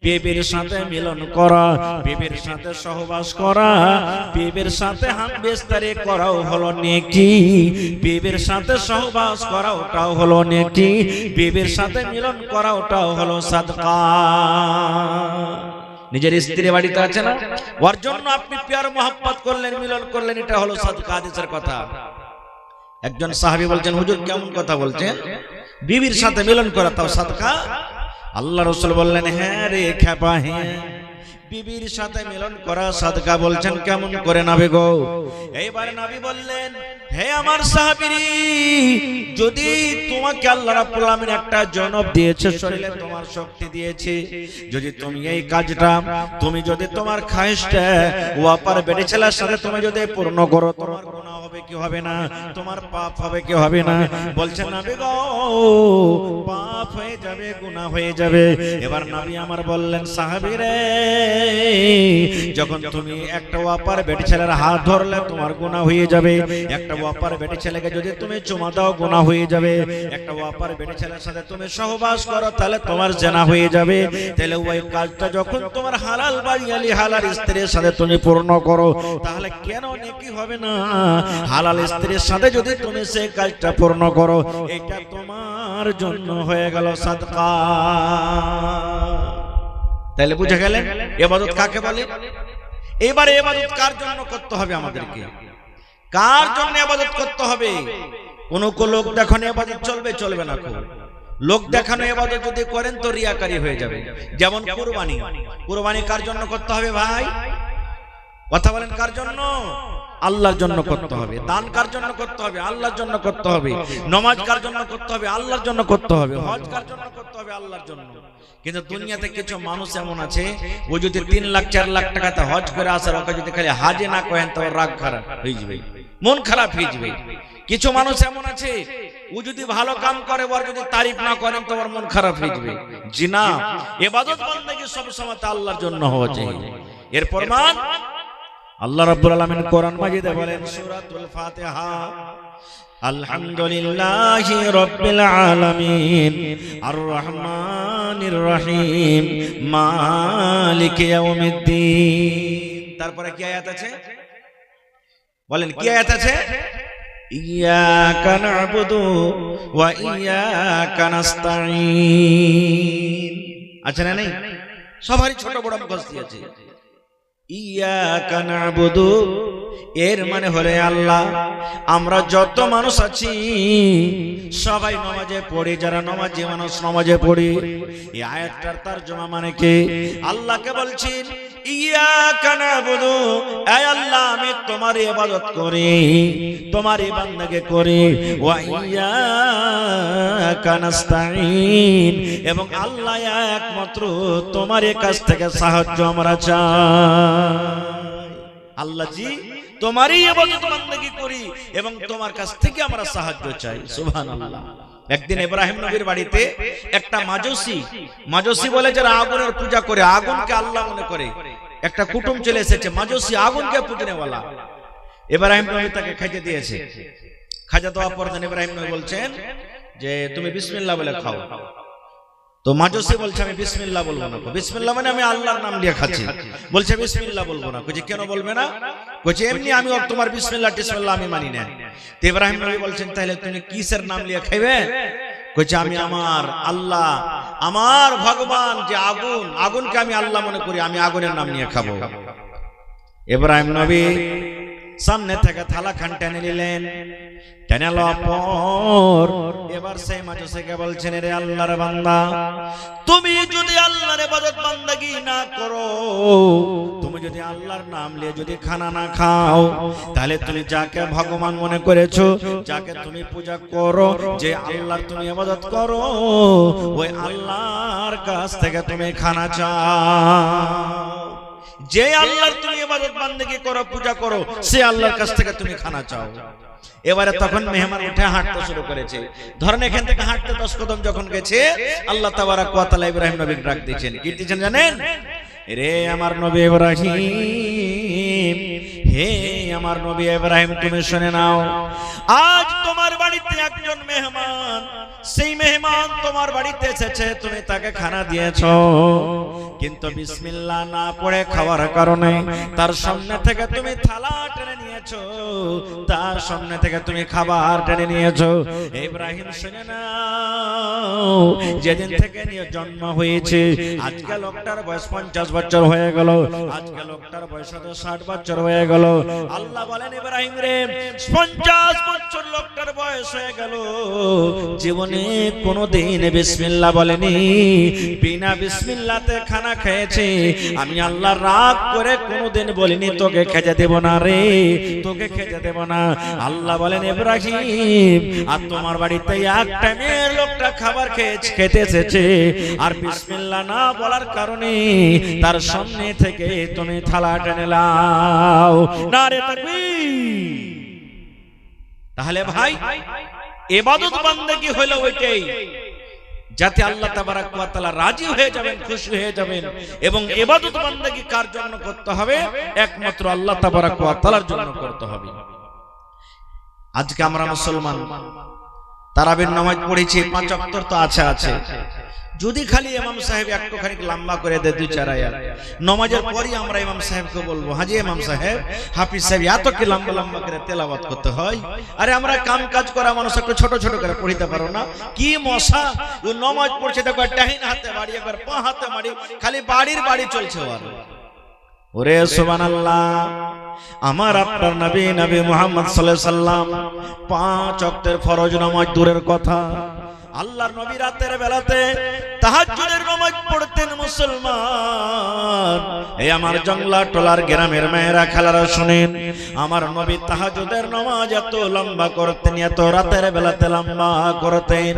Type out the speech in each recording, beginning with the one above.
বিবির সাথে মিলন করা, বিবির সাথে সহবাস করা, বিবির সাথে হামবিস্তারি করাও হলো নেকি, বিবির সাথে সহবাস করা ওটাও হলো নেকি, বিবির সাথে মিলন করা ওটাও হলো সাদকা। নিজের স্ত্রী বাড়িতে আছে না, ওর জন্য আপনি প্যার মোহাব্বত করলেন, মিলন করলেন, এটা হলো সাদকা। হাদিসের কথা। একজন সাহাবী বলছেন, হুজুর কেমন কথা বলছেন, বিবির সাথে মিলন করা তাও সাদকা? আল্লাহ রাসূল বললেন, হ্যাঁ রে খেপা, হ্যাঁ বিবির সাথে মিলন করা সাদকা। বলছেন কেমন করে নবী গো? এইবার নবী বললেন, হে আমার সাহাবী, যদি তোমাকে আল্লাহ রাব্বুল আলামিন একটা জনব দিয়েছে, শরীরে তোমার শক্তি দিয়েছে, যদি তুমি এই কাজটা, তুমি যদি তোমার খায়েশটা ওয়াপার বেড়ে ছেলের সাথে তুমি যদি পূর্ণ করো, তোমার গুনাহ হবে কি হবে না, তোমার পাপ হবে কি হবে না? বলছেন নবী গো, পাপ হয়ে যাবে, গুনাহ হয়ে যাবে। এবার নবী আমার বললেন, সাহাবী রে, যখন তুমি একটা ওয়াপার বেটি ছেলের হাত ধরলে তোমার গুনাহ হয়ে যাবে, একটা ওয়াপার বেটি ছেলেকে যদি তুমি চুমা দাও গুনাহ হয়ে যাবে, একটা ওয়াপার বেটি ছেলের সাথে তুমি সহবাস করো তাহলে তোমার জিনা হয়ে যাবে। তাহলে ওই কাজটা যখন তোমার হালাল বাড়িয়ালি হালাল স্ত্রীর সাথে তুমি পূর্ণ করো, তাহলে কেন নেকি হবে না? হালাল স্ত্রীর সাথে যদি তুমি সেই কাজটা পূর্ণ করো, এটা তোমার জন্য হয়ে গেল সাদকা। তাহলে বুঝে গেলেন ইবাদত কাকে বলে। এবারে ইবাদত কার জন্য করতে হবে আমাদেরকে, কার জন্য ইবাদত করতে হবে? কোন লোক দেখানো ইবাদত চলবে, চলবে না। লোক দেখানো ইবাদত যদি করেন তো রিয়াকারী হয়ে যাবে। যেমন কুরবানি, কুরবানি কার জন্য করতে হবে ভাই? কথা বলেন, কার জন্য? আল্লাহর জন্য করতে হবে। দান কার জন্য করতে হবে? আল্লাহর জন্য করতে হবে। নামাজ কার জন্য করতে হবে? আল্লাহর জন্য করতে হবে। হজ কার জন্য করতে হবে? আল্লাহর জন্য। কিন্তু দুনিয়াতে কিছু মানুষ এমন আছে, ও যদি 3 লাখ 4 লাখ টাকাতে হজ করে আসার, ওকে যদি খালি হাজে না করেন তো রাগ খারাপ হয়ে যাবে, মন খারাপ হয়ে যাবে। কিছু মানুষ এমন আছে, ও যদি ভালো কাম করে, ওর যদি তারিফ না করেন তো ওর মন খারাপ হয়ে যাবে। জি না, ইবাদত বন্দেগী সব সময় আল্লাহর জন্য হওয়া চাই। এর প্রমাণ আল্লাহ রাব্বুল আলামিন কোরআন মাজিদে বলেন, সূরাতুল ফাতিহা, আলহামদুলিল্লাহি রাব্বিল আলামিন আর রহমানির রহিম মালিকি ইয়াউমিদ্দিন। তারপরে কি আয়াত আছে বলেন, কি আয়াত আছে? ইয়াকা না'বুদু ওয়া ইয়াকা নাস্তাঈন। আচ্ছা না, নেই? সবারই ছোট বড় মুখস্থ আছে। ইয়াকা না'বুদু এর মানে হলো আল্লাহ, আমরা যত মানুষ আছি সবাই নামাজে পড়ি, যারা নামাজি মানুষ নামাজে পড়ি। এই আয়াতটার তরজমা মানে কি? আল্লাহকে বলছেন, ইয়াকা না'বুদু, হে আল্লাহ আমি তোমার ইবাদত করি, তোমার ইবাদতকে করি, ওয়া ইয়াকা নাস্তাঈন, এবং আল্লাহ একমাত্র তোমার কাছ থেকে সাহায্য আমরা চাই। আল্লাহ জি তোমারই ইবাদত বন্দেগী করি এবং তোমার কাছ থেকে আমরা সাহায্য চাই। সুবহানাল্লাহ। একদিন ইব্রাহিম নবীর বাড়িতে একটা মাজুসি বলে যারা আগুনের পূজা করে, আগুনকে আল্লাহ মনে করে, একটা কুটুম চলে এসেছে, মাজুসি আগুনকে পূজনেওয়ালা। ইব্রাহিম নবী তাকে খাইতে দিয়েছে। খাজা দেওয়ার পর ইব্রাহিম নবী বলছেন যে তুমি বিসমিল্লাহ বলে খাও। তো মাজুসি বলছে আমি বিসমিল্লাহ বলবো না। বিসমিল্লাহ মানে আমি আল্লাহর নাম নিয়ে খাচ্ছি। বলছে বিসমিল্লাহ বলবো না। কইছে কেন বলবে না? কইছে এমনি আমি তোমার বিসমিল্লাহ টিসমিল্লাহ আমি মানি না। তো ইব্রাহিম নবী বলছেন তাহলে তুমি কিসের নাম নিয়ে খাইবে? কইছে আমি আমার আল্লাহ, আমার ভগবান যে আগুন, আগুনকে আমি আল্লাহ মনে করি, আমি আগুনের নাম নিয়ে খাবো। ইব্রাহিম নবী সামনে থেকে থালা খান টেনে নিলেন। টেনে লওয়ার পর এবার সেই মাজুসিকে বলছেন, রে আল্লাহর বান্দা, তুমি যদি আল্লাহর ইবাদত বান্দাগি না করো, তুমি যদি আল্লাহর নাম নিয়ে যদি খানা না খাও, তাহলে তুমি যাকে ভগবান মনে করেছো, যাকে তুমি পূজা করো, যে আল্লাহর তুমি ইবাদত করো, ওই আল্লাহর কাছ থেকে তুমি খানা চাও। যে আল্লাহর তুমি ইবাদত বান্দেগী করো, পূজা করো, সে আল্লাহর কাছ থেকে তুমি খানা চাও। এবারে তখন মেহমান উঠে হাঁটতে শুরু করেছে। ধরেন এখান থেকে হাঁটতে 10 কদম যখন গেছে, আল্লাহ তাবারাক ওয়া তাআলা ইব্রাহিম নবীকে ডাক দিয়েছেন। কি দিয়েছেন জানেন? রে আমার নবী ইব্রাহিম, হে আমার নবী ইব্রাহিম, তুমি শুনে নাও, আজ তোমার বাড়িতে একজন মেহমান সেই মেহমান তোমার বাড়িতে এসেছে, তুমি তাকে খানা দিয়েছো, কিন্তু বিসমিল্লাহ না পড়ে খাওয়ার কারণে তার সামনে থেকে তুমি থালা টেনে নিয়েছো, তার সামনে থেকে তুমি খাবার টেনে নিয়েছো। ইব্রাহিম শুনে নাও, যেদিন থেকে নিয়ে জন্ম হয়েছে, আজকে লোকটার বয়স 50 বছর হয়ে গেল, আজকে লোকটার বয়স 60 বছর হয়ে গেল। আল্লাহ বলেন, ইব্রাহিম রে, 50 বছর লোকটার বয়স হয়ে গেল, জীবনে কোনোদিন বিসমিল্লাহ বলেনি, বিনা বিসমিল্লাহতে খানা খেয়েছে। আমি আল্লাহ রাগ করে কোনোদিন বলিনি তোকে খেতে দেব না রে, তোকে খেতে দেব না। আল্লাহ বলেন, ইব্রাহিম, আর তোমার বাড়িতে এক টাইমের লোকটা খাবার খেতে এসেছে, আর বিসমিল্লাহ না বলার কারণে তার সামনে থেকে তুমি থালা টেনে লাও। নারে তাকবীর। তাহলে ভাই, ইবাদত বান্দেগি হলো ওইটাই, যাতে আল্লাহ তাবারাক ওয়া তাআলা রাজি হয়ে যাবেন, খুশি হয়ে যাবেন। এবং ইবাদত বান্দেগি কার জন্য করতে হবে? একমাত্র আল্লাহ তাবারাক ওয়া তাআলার জন্য করতে হবে। আজকে আমরা মুসলমান তারাবির নামাজ পড়েছি, 5 ওয়াক্ত তো আছে। যদি খালি ইমাম সাহেব একটুখানি লম্বা করে দেয় 2-4 আয়াত, নামাজের পরই আমরা ইমাম সাহেবকে বলবো, হাজি ইমাম সাহেব, হাফিজ সাহেব, এত কি লম্বা লম্বা করে তেলাওয়াত করতে হয়? আরে আমরা কাম কাজ করা মানুষ একটু ছোট ছোট করে পড়িতে পারো না? কি মশা, ও নামাজ পড়ছে দেখো, ডাহিন হাতে বাড়ি, একবার পা হাতে বাড়ি, খালি বাড়ি চলছে। ওরে সুবহানাল্লাহ, আমার আপনার নবী মুহাম্মদ সাল্লাল্লাহু আলাইহি সাল্লাম 5 ওয়াক্তের ফরজ নামাজ দূরের কথা, আল্লাহর নবী রাতের বেলাতে তাহাজ্জুদের নামাজ পড়তেন। মুসলমান, এই আমার জংলা টোলার গ্রামের মেয়েরা খালারা শুনেন, আমার নবী তাহাজ্জুদের নামাজ এত লম্বা করতেন, এত রাতের বেলাতে লম্বা করতেন।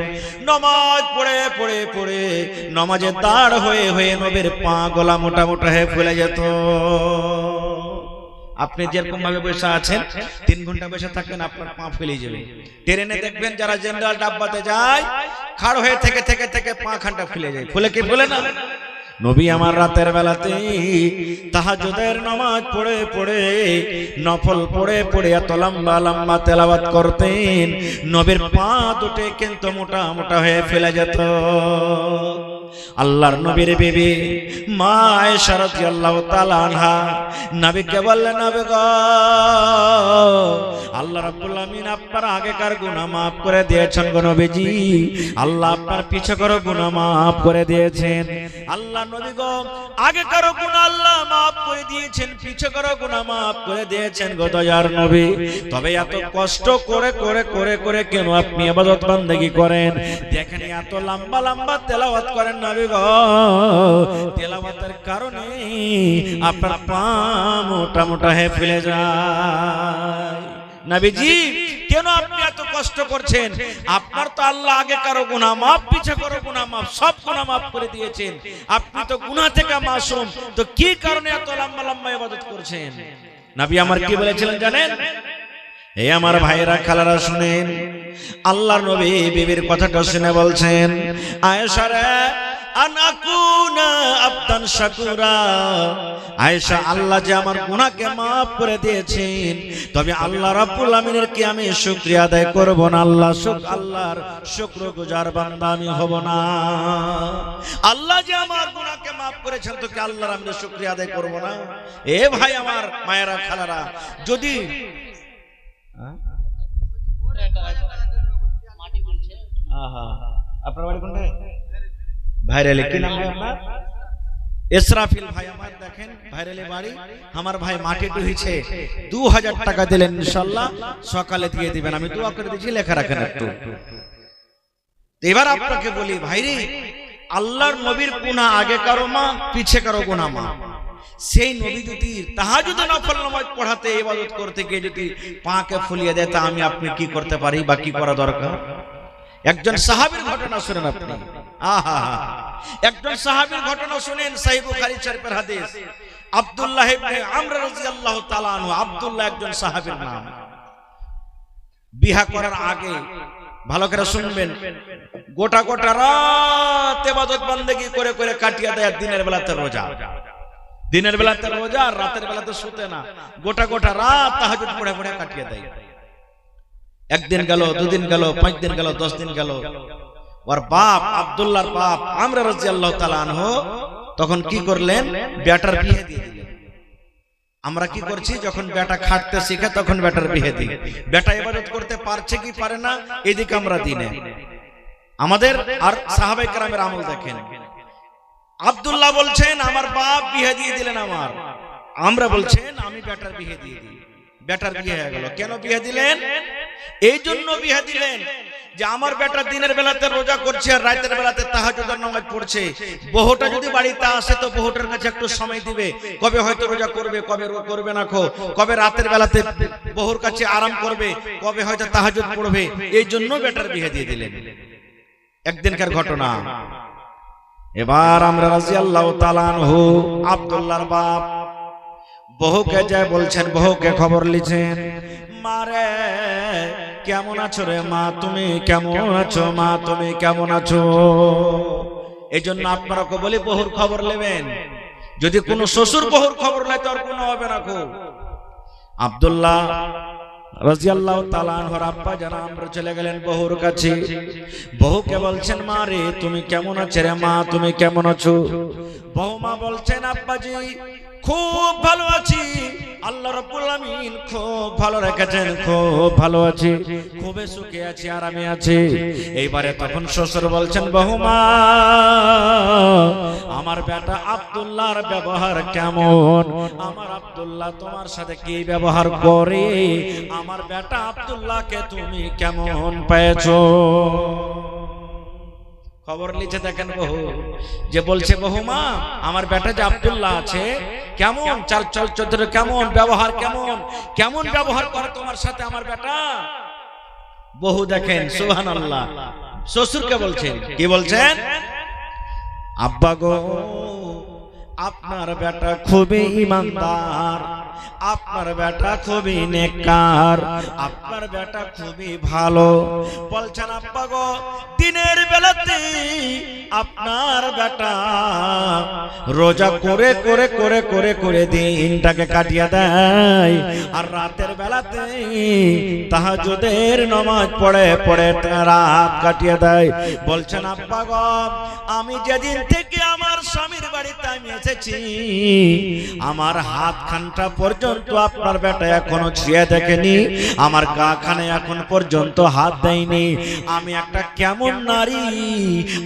নামাজ পড়ে নামাজে দাঁড় হয়ে নবীর পা গলা মোটা হয়ে ফুলে যেত। আপনি যেরকম ভাবে বসে আছেন, 3 ঘন্টা বসে থাকবেন, আপনার পা ফুলে যাবে। ট্রেনে দেখবেন যারা জেনারেল ডাব্বাতে যায়, খাড় হয়ে থেকে পা খানটা ফুলে যায়। ফুলে কি ফুলে না? নবী আমার রাতের বেলাতে তাহাজ্জুদের নামাজ পড়ে নফল পড়ে এত লম্বা তেলাওয়াত করতেন, নবীর পা দুটো কিন্তু মোটা হয়ে ফেলে যেত। আল্লাহর নবীর বিবি মা আয়েশা রাদিয়াল্লাহু তাআলা আনহা নবীকে বললেন, নবী গো, আল্লাহ রাব্বুল আমিন আপনার আগেকার গুনাহ maaf করে দিয়েছেন গো নবীজি, আল্লাহ আপনার পিছনের গুনাহ maaf করে দিয়েছেন। আল্লাহ নবী গো, আগেকার গুনাহ আল্লাহ maaf করে দিয়েছেন, পিছনের গুনাহ maaf করে দিয়েছেন গো দয়ার নবী। তবে এত কষ্ট করে কেন আপনি ইবাদত বান্দেগি করেন? দেখেন এত লম্বা তেলাওয়াত করেন নবী গো, তেলাওয়াতের কারণে আপনার পা মোটা হয়ে ফেলে যায়। নবীজি, কেন আপনি এত কষ্ট করছেন? আপনার তো আল্লাহ আগে কারো গুনাহ maaf, পিছে কারো গুনাহ maaf, সব গুনাহ maaf করে দিয়েছেন। আপনি তো গুনাহ থেকে মাসুম, তো কি কারণে এত লম্বা ইবাদত করছেন? নবী আমার কি বলেছিলেন জানেন? এই আমার ভাইরা খালারা শুনেন, আল্লাহর নবী বিবির কথাটা শুনে বলছেন, আয়েশা রে, আনাকুনা আবদান শাকুরা, আয়েশা, আল্লাহ যে আমার গুনাহকে maaf করে দিয়েছেন, তবে আল্লাহ রাব্বুল আমিনের কি আমি শুকরিয়া আদায় করব না? আল্লাহর শুকরগুজার বান্দা আমি হব না? আল্লাহ যে আমার গুনাহকে maaf করেছেন, তো কি আল্লাহর আমি শুকরিয়া আদায় করব না? এ ভাই আমার মায়েরা খালারা, যদি আপনার বাড়ি কোনটা? ভাইরালে কি নাম আপনার? ইসরাফিল ভাই আমার, দেখেন ভাইরালে বাড়ি। আমার ভাই মাটি ডুহিছে, 2000 টাকা দিলেন, ইনশাআল্লাহ সকালে দিয়ে দিবেন। আমি দোয়া করে দিয়েছি, লেখা রাখেন একটু। এবার আপনাকে বলি ভাইরে, আল্লাহর নবীর গুনাহ আগে কারো maaf, পিছে কারো গুনাহ maaf। সেই নবী যদি তাহাজ্জুদ নফল নামাজ পড়াতে, ইবাদত করতে গিয়ে যদি পাকে ফুলিয়ে দেয়, তা আমি আপনি কি করতে পারি বা কি করা দরকার? একজন সাহাবীর ঘটনা শুনেন আপনি। একজন সাহাবীর ঘটনা শুনেন, সহিহ বুখারী শরীফের হাদিস। আব্দুল্লাহ ইবনে আমর রাদিয়াল্লাহু তাআলা আনহু, আব্দুল্লাহ একজন সাহাবীর নাম। বিবাহ করার আগে ভালো করে শুনবেন, গোটা রাত ইবাদত বান্দেগি করে কাটিয়ে দেয়। দিনের বেলাতে রোজা, আর রাতের বেলাতে শুতে না, গোটা রাত তাহাজ্জুদ পড়ে কাটিয়ে দেয়। 1 দিন গেল, 2 দিন গেল, 5 দিন গেল, 10 দিন গেল। ওর বাপ আব্দুল্লাহর বাপ আমর রাদিয়াল্লাহু তাআলা আনহু তখন কি করলেন, বেটার বিয়ে দিয়ে দিলেন। আমরা কি করছি, যখন বেটা খাটতে শিখে তখন বেটার বিয়ে দিই। বেটা ইবাদত করতে পারছে কি পারে না, এদিকে আমরা দিনে আমাদের আর সাহাবায়ে কেরামের আমল দেখেন। আব্দুল্লাহ বলছেন আমার বাপ বিয়ে দিয়ে দিলেন আমার, আমরা বলছেন আমি বেটার বিয়ে দিয়ে দিই। বেটার বিয়ে হয়ে গেল। কেন বিয়ে দিলেন? এই জন্য বিয়ে দিলেন যে আমার বেটা দিনের বেলাতে রোজা করছে আর রাতের বেলাতে তাহাজ্জুদের নামাজ পড়ছে। বহুটা যদি বাড়িতে আসে তো বহুটার কাছে একটু সময় দিবে, কবে হয়তো রোজা করবে, কবে করবে না, কবে রাতের বেলাতে বহুর কাছে আরাম করবে, কবে হয়তো তাহাজ্জুদ পড়বে। এই জন্য বেটার বিয়ে দিয়ে দিলেন। একদিনকার ঘটনা। এবার আমরা রাদিয়াল্লাহু তাআলা আনহু আব্দুল্লাহর বাপ বহুকে যায় বলছেন, বহুকে খবর লিখেন, মারে কেমন আছো রে মা, তুমি কেমন আছো মা, তুমি কেমন আছো। এই জন্য আপনারাকে বলি বহুর খবর নেবেন। যদি কোনো শ্বশুর বহুর খবর নেয় তো আর কোনো হবে না। আব্দুল্লাহ রাদিয়াল্লাহু তাআলা আনহুর আব্বা জানা আমরা চলে গেলেন বহুর কাছে। বহুকে বলছেন, মা রে তুমি কেমন আছো রে মা, তুমি কেমন আছো। বহু মা বলছেন, আব্বাজি খুব ভালো আছি, আল্লাহ রাব্বুল আলামিন খুব ভালো রেখেছেন, খুব ভালো আছি, খুবই সুখে আছি, আরামে আছি। এইবারে তখন শ্বশুর বলছেন, বহুমা আমার বেটা আব্দুল্লাহর ব্যবহার কেমন, আমার আব্দুল্লাহ তোমার সাথে কি ব্যবহার করে, আমার বেটা আব্দুল্লাহকে তুমি কেমন পেয়েছো। খবর লিখে দেখেন বহু যে বলছে, বহুমা আমার বেটা যে আব্দুল্লাহ আছে কেমন চাল চরিত্র, কেমন ব্যবহার, কেমন কেমন ব্যবহার করে তোমার সাথে আমার বেটা। বহু দেখেন সুবহানাল্লাহ শ্বশুরকে বলছেন, কি বলছেন, আব্বা গো আপনার বেটা খুবই ঈমানদার, আপনার বেটা খুবই নেককার, আপনার বেটা খুবই ভালো। বলছেন আব্বা গো দিনের বেলাতে আপনার বেটা রোজা করে করে করে করে করে দিনটাকে কাটিয়ে দেয়, আর রাতের বেলাতে তাহাজ্জুদের নামাজ পড়ে পড়ে রাত কাটিয়ে দেয়। বলছেন আব্বা গো আমি যেদিন থেকে আমার স্বামীর বাড়িতে আমি এসেছি আমার হাত খানটা পর্যন্ত আপনার বেটা এখনো ছুঁয়ে দেখেনি, আমার গা খানে এখন পর্যন্ত হাত দেয়নি। আমি একটা কেমন নারী,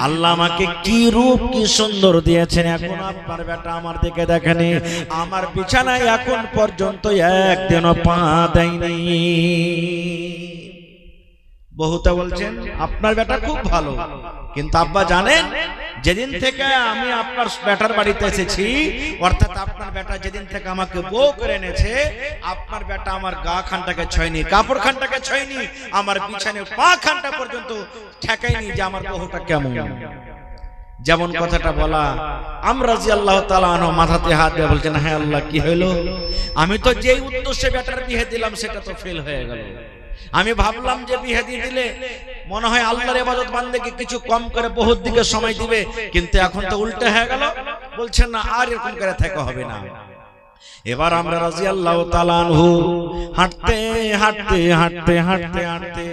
আল্লাহ আমাকে কি রূপ কি সুন্দর দিয়েছেন, এখন আপনার বেটা আমার দিকে দেখেনি, আমার বিছানায় এখন পর্যন্ত একদিনও পা দেয়নি। বহুতা বলছেন আপনার বেটা খুব ভালো, কিন্তু আব্বা জানেন যেদিন থেকে আমি আপনার বেটার বাড়িতে এসেছি, অর্থাৎ আপনার বেটা যেদিন থেকে আমাকে বউ করে এনেছে, আপনার বেটা আমার গা খানটাকে ছয়নি, কাপড় খানটাকে ছয়নি, আমার বিছানায় পা খানটা পর্যন্ত ঠেকাইনি যে আমার বহুটা কেমন। যেমন কথাটা বলা, আমরা রাদিয়াল্লাহু তাআলা আনহু মাথাতে হাত দিয়ে বলছেন, হ্যাঁ আল্লাহ কি হইলো, আমি তো যেই উদ্দেশ্যে বেটার বিয়ে দিলাম সেটা তো ফেল হয়ে গেল। আমি ভাবলাম যে বিয়ে দিয়ে দিলে মনে হয় আল্লাহর ইবাদত বান্দেকে কিছু কম করে বহুত দিকে সময় দিবে, কিন্তু এখন তো উল্টো হয়ে গেল। বলছেন না আর এরকম করে থাকা হবে না। এবার আমরা রাদিয়াল্লাহু তাআলা আনহু হাঁটতে হাঁটতে হাঁটতে হাঁটতে হাঁটতে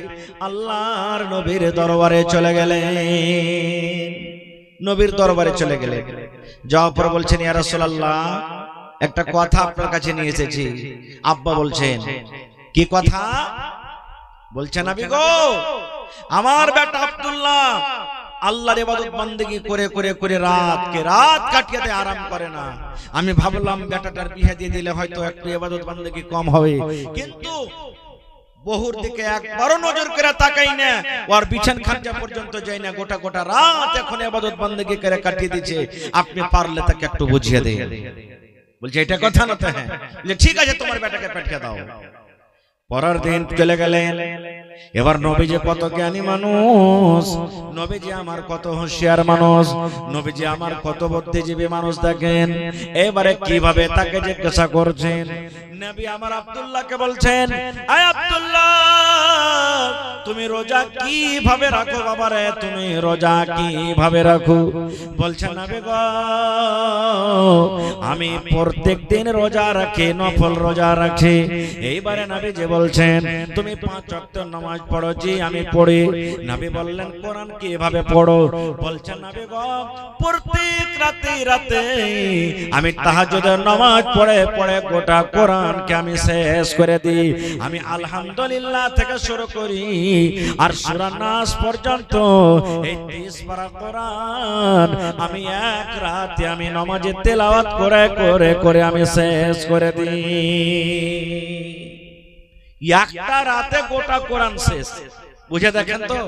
আল্লাহর নবীর দরবারে চলে গেলেন। নবীর দরবারে চলে গেলেন, যাওয়ার পর বলছেন, ইয়া রাসূলুল্লাহ একটা কথা আপনার কাছে নিয়ে এসেছি। আব্বা বলছেন, কি কথা? বলছেন, নবী গো আমার বেটা আব্দুল্লাহ আল্লাহর ইবাদত বান্দেগি করে করে করে রাত কাটিয়ে দেয়, আরাম করে না। আমি ভাবলাম বেটাটার বিয়ে দিয়ে দিলে হয়তো একটু ইবাদত বান্দেগি কম হবে, কিন্তু বহুর দিকে একবারও নজর করে তাকাই না, ওর বিছান খানটা পর্যন্ত যাই না, গোটা গোটা রাত এখন ইবাদত বান্দেগি করে কাটিয়ে দিচ্ছে। আপনি পারলে তাকে একটু বুঝিয়ে দেন। বলছে এটা কথা না তো? হ্যাঁ। ঠিক আছে তোমার বেটাকে পাঠিয়ে দাও। পরের দিন চলে গেলেন। এবার নবীজি কত জ্ঞানী মানুষ, নবীজি আমার কত হুঁশিয়ার মানুষ, নবীজি আমার কত বুদ্ধিজীবী মানুষ দেখেন। এবারে কিভাবে তাকে জিজ্ঞাসা করছেন, নবী আমার আব্দুল্লাহকে বলছেন, আয় আব্দুল্লাহ তুমি রোজা কিভাবে রাখো বাবারে, তুমি রোজা কিভাবে রাখো? বলছেন নবী গো আমি প্রত্যেক দিন রোজা রাখি, নফল রোজা রাখি। এইবারে নবী যে বলছেন তুমি 5 ওয়াক্ত নামাজ পড়ো। জি আমি পড়ি। নবী বললেন কোরআন কিভাবে পড়ো? বলছেন নবী গো প্রত্যেক রাতে আমি তাহাজ্জুদের নামাজ পড়ে পড়ে গোটা কোরআনকে আমি শেষ করে দিই। আমি আলহামদুলিল্লাহ থেকে শুরু করি আর সূরা নাস পর্যন্ত এই 30 পারা কোরআন আমি এক রাতে আমি নামাজে তেলাওয়াত করে করে করে আমি শেষ করে দিই। একটা রাতে গোটা কোরআন শেষ। বুঝে দেখেন তো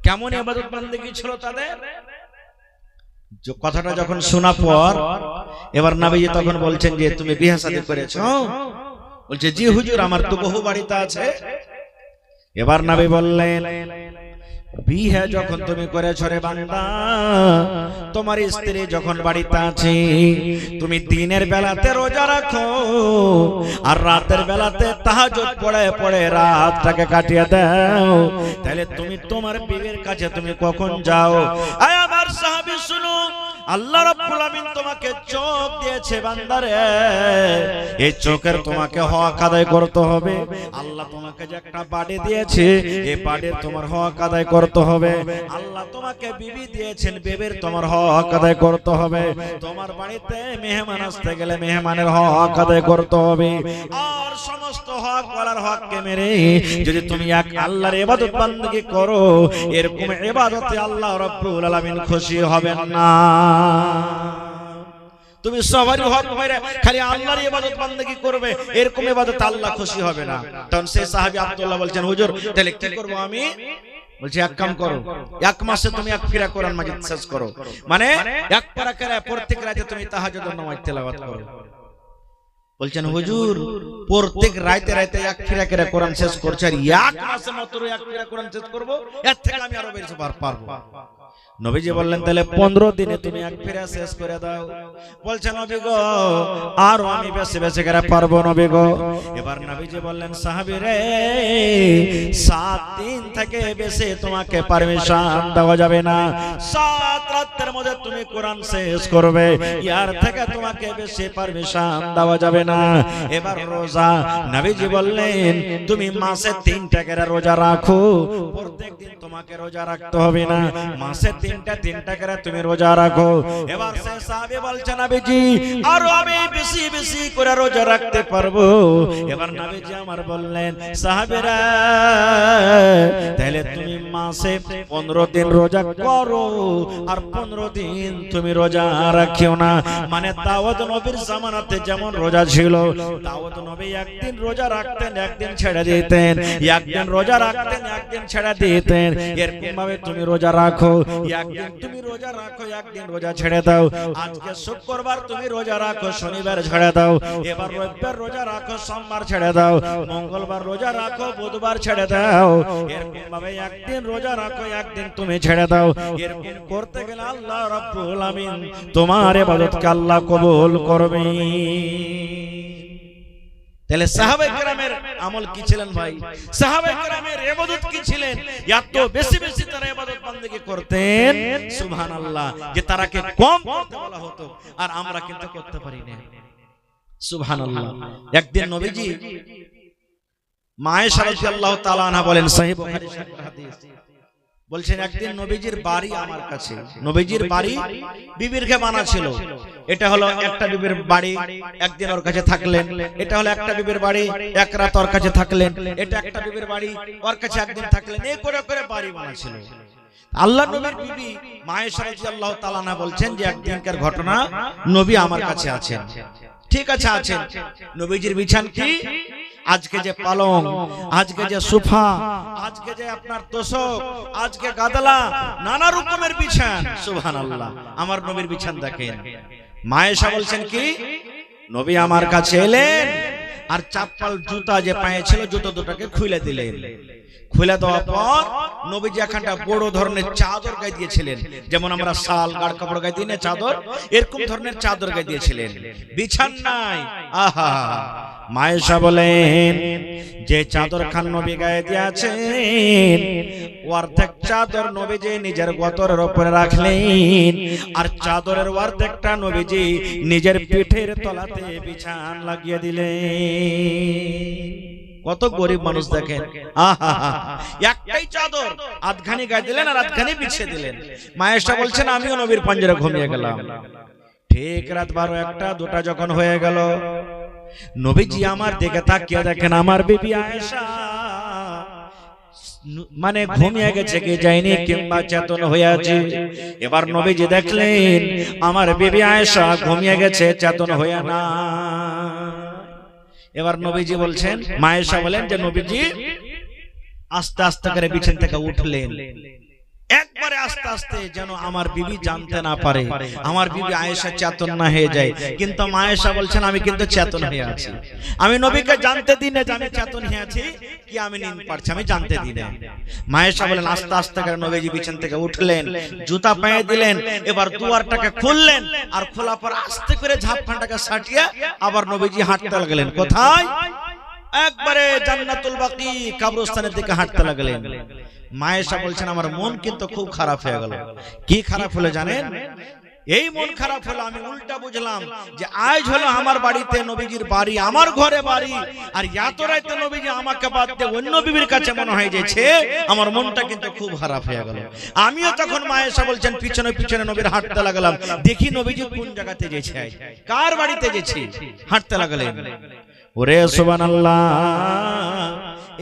কেমন ইবাদত বান্দেগী ছিল তাদের। কথাটা যখন শোনা পর এবার নবীজি তখন বলছেন যে তুমি বিয়ে শাদী করেছো? বলছে জি হুজুর আমার তো বহু বাড়িতে আছে। এবার নবী বললেন বিয়ে যখন তুমি করেছো রে বান্দা, তোমার স্ত্রী যখন বাড়িতে আছে তুমি দিনের বেলাতে রোজা রাখো আর রাতের বেলাতে তাহাজ্জুদ পড়ে পড়ে রাতটাকে কাটিয়ে দাও, তাহলে তুমি তোমার বিবির কাছে তুমি কখন যাও? আয় আমার সাহাবী শুনো, আল্লাহ রাব্বুল আমিন তোমাকে চোখ দিয়েছে বান্দারে, এই চোখের তোমাকে হক আদায় করতে হবে। আল্লাহ তোমাকে যে একটা বাড়ি দিয়েছে এই বাড়ির তোমার হক আদায় করতে হবে। আল্লাহ তোমাকে বিবি দিয়েছেন, বিবির তোমার হক আদায় করতে হবে। তোমার বাড়িতে মেহমান আসতে গেলে মেহমানের হক আদায় করতে হবে। আর সমস্ত হক ওয়ালার হককে মেরে যদি তুমি এক আল্লাহর ইবাদত বান্দেগী করো, এরকম ইবাদতে আল্লাহ রাব্বুল আলামিন খুশি হবেন না। তুমি সবারই হক মেরে খালি আল্লাহর ইবাদত বান্দেগী করবে, এরকম ইবাদতে আল্লাহ খুশি হবে না। তখন সেই সাহাবী আব্দুল্লাহ বলছেন হুজুর তাহলে কি করব আমি? বলছে এক কাম করো, এক মাসে তুমি এক ফিরা কোরআন মাজিদ শেষ করো, মানে এক পারা করে প্রত্যেক রাতে তুমি তাহাজ্জুদের নামাজ তেলাওয়াত করো। বলছেন হুজুর প্রত্যেক রাতে রাতে এক ফিরা করে কোরআন শেষ করছে আর এক মাসে মাত্র এক ফিরা কোরআন শেষ করব, এর থেকে আমি আরো বেশি পারবো। নবীজি বললেন তাহলে 15 দিনে তুমি এক ফিরা শেষ করে দাও। বলছে নবী গো আর আমি বেশি বেশি করে পারবো নবী গো। এবার নবীজি বললেন সাহাবী রে 7 দিন থেকে বেশি তোমাকে পারমিশন দেওয়া যাবে না। 7 রাতের মধ্যে তুমি কোরআন শেষ করবে, ইয়ার থেকে তোমাকে বেশি পারমিশন দেওয়া যাবে না। এবার রোজা, নবীজি বললেন তুমি মাসে 3টা করে রোজা রাখো, প্রত্যেক দিন তোমাকে রোজা রাখতে হবে না, মাসে 3টা করে তুমি রোজা রাখো। এবার সে সাহাবী বলছেন নবীজি আর আমি বেশি বেশি করে রোজা রাখতে পারবো। এবার নবীজি আমার বললেন সাহাবীরা তাহলে তুমি মাসে 15 দিন রোজা করো আর 15 দিন তুমি রোজা রাখিও না। মানে দাউদ নবীর জামানাতে যেমন রোজা ছিল, দাউদ নবী একদিন রোজা রাখতেন একদিন ছেড়ে দিতেন, একদিন রোজা রাখতেন একদিন ছেড়ে দিতেন। এরকম ভাবে তুমি রোজা রাখো, একদিন তুমি রোজা রাখো একদিন রোজা ছেড়ে দাও। আজকে শুক্রবার তুমি রোজা রাখো শনিবার ছেড়ে দাও, এবার রবিবার রোজা রাখো সোমবার ছেড়ে দাও, মঙ্গলবার রোজা রাখো বুধবার ছেড়ে দাও। এরকম ভাবে একদিন রোজা রাখো একদিন তুমি ছেড়ে দাও। এরকম করতে গেলে আল্লাহ রাব্বুল আমিন তোমার ইবাদতকে আল্লাহ কবুল করবে। তাহলে সাহাবায়ে কেরামের আমল কি ছিলেন ভাই? সাহাবায়ে কেরামের ইবাদত কি ছিলেন? এত বেশি বেশি তারা ইবাদত বান্দেগী করতেন সুবহানাল্লাহ, যে তারাকে কম করতে বলা হতো আর আমরা কিন্তু করতে পারি না সুবহানাল্লাহ। একদিন নবীজি মা আয়েশা রাদিয়াল্লাহু তাআলা আনহা বলেন সহিহ বুখারী শরীফের হাদিস, বলছেন একদিন নবীজির বাড়ি আমার কাছে, নবীজির বাড়ি বিবির খেমানা ছিল। এটা হলো একটা বিবির বাড়ি, একদিন ওর কাছে থাকলেন। এটা হলো একটা বিবির বাড়ি, এক রাত ওর কাছে থাকলেন। এটা একটা বিবির বাড়ি, ওর কাছে একদিন থাকলেন। এই করে করে বাড়ি বানাচ্ছিল। আল্লাহ নবীর বিবি মা আয়েশা রাদিয়াল্লাহু তাআলা আনহা বলছেন যে একদিনকার ঘটনা, নবী আমার কাছে আছেন। ঠিক আছে আছেন, নবীজির বিছান কি? আজকে যে পালং, আজকে যে সোফা, আজকে যে আপনার তোশক, আজকে গাদলা, নানা রকমের বিছান সুবহানাল্লাহ। আমার নবীর বিছান দেখেন। মা আয়েশা বলছেন কি নবী আমার কাছে এলেন আর চাপ্পাল জুতা যে পায়ে ছিল জুতো দুটোকে খুলে দিলেন। খুলে দেওয়ার পর নবীজি এখানটা বড় ধরনের চাদর গায়ে দিয়েছিলেন, যেমন আমরা শাল গাঢ় কাপড় গায়ে দিই না চাদর, এরকম ধরনের চাদর গায়ে দিয়েছিলেন। বিছান নাই। আহা, মা আয়েশা বলেন যে চাদর খান নবী গায়ে দিয়েছেন অর্ধেক চাদর নবীজি নিজের গতরের উপরে রাখলেন, আর চাদরের অর্ধেকটা নবীজি নিজের পিঠের তলাতে বিছান লাগিয়ে দিলেন। কত গরিব মানুষ দেখেন, আহা একটাই চাদর আধখানি গায়ে দিলেন আর আধখানি বিছিয়ে দিলেন। মায়েশা বলছেন আমিও নবীর পাঞ্জরে ঘুমিয়ে গেলাম। ঠিক রাত 12, 1, 2 যখন হয়ে গেল, নবীজি আমার দিকে তাকিয়ে দেখেন আমার বিবি আয়েশা মানে ঘুমিয়ে গেছে কি যায়নি কিংবা চেতন হয়ে আছে। এবার নবীজি দেখলেন আমার বিবি আয়েশা ঘুমিয়ে গেছে, চেতন হয়ে না। এবার নবীজি বলছেন, মায়েশা বলেন যে নবীজি আস্তে আস্তে করে বিছানা থেকে উঠলেন, একবারে আস্তে আস্তে, যেন আমার বিবি জানতে না পারে, আমার বিবি আয়েশা চেতন না হয়ে যায়। কিন্তু মায়েশা বলছেন আমি কিন্তু চেতন হয়ে আছি, আমি নবীকে জানতে দিই না যে আমি চেতন হয়ে আছি কি আমি নিন পারছি, আমি জানতে দিই না। মায়েশা বলেন আস্তে আস্তে করে নবীজি বিছানা থেকে উঠলেন, জুতা পায়ে দিলেন, এবার দুয়ারটাকে খুললেন, আর খোলা পর আস্তে করে ঝাপখানটাকে সাটিয়ে আবার নবীজি হাঁটতে লাগলেন। কোথায়? একবারে জান্নাতুল বাকি কবরস্থানের দিকে হাঁটতে লাগলেন। মায়েশা বলছেন আমার মন কিন্তু খুব খারাপ হয়ে গেল। কি খারাপ হলো জানেন? এই মন খারাপ হলো আমি উল্টা বুঝলাম যে আজ হলো আমার বাড়িতে নবীজির বাড়ি, আমার ঘরে বাড়ি, আর এত রাতে নবীজি আমাকে বাদ দিয়ে অন্য বিবির কাছে মনে হয়ে যাচ্ছে, আমার মনটা কিন্তু খুব খারাপ হয়ে গেল। আমিও তখন মায়েশা বলছেন পিছনে পিছনে নবীর হাঁটতে লাগলাম, দেখি নবীজি কোন জায়গাতে গেছে, কার বাড়িতে গেছে, হাঁটতে লাগলেন। ওরে সুবহানাল্লাহ,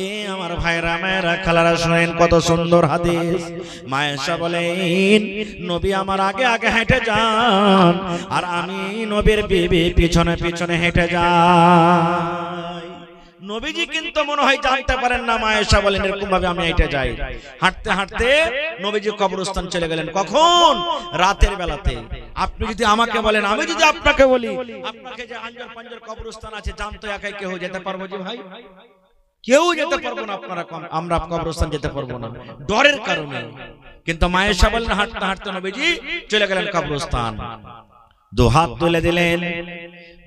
এ আমার ভাইরা মায়েরা খালারা শুনেন কত সুন্দর হাদিস। মায়েশা বলেন নবী আমার আগে আগে হেঁটে যান, আর আমি নবীর বিবি পিছনে পিছনে হেঁটে যাই। নবীজি কিন্তু মনে হয় জানতে পারেন না। মায়েশা বলেন এরকম ভাবে আমি হেঁটে যাই। হাঁটতে হাঁটতে নবীজি কবরস্থান চলে গেলেন। কখন? রাতের বেলাতে। আপনি যদি আমাকে বলেন, আমি যদি আপনাকে বলি, আপনাকে যে আঞ্জর পাঞ্জর কবরস্থান আছে জানতো একাই কেউ যেতে পারবো যে ভাই? কেউ যেতে পারবো না, আপনারা আমরা কবরস্থান যেতে পারবো না ডরের কারণে। কিন্তু মায়েশা বলেন হাঁটতে হাঁটতে নবীজি চলে গেলেন কবরস্থান। দু হাত তুলে দিলেন,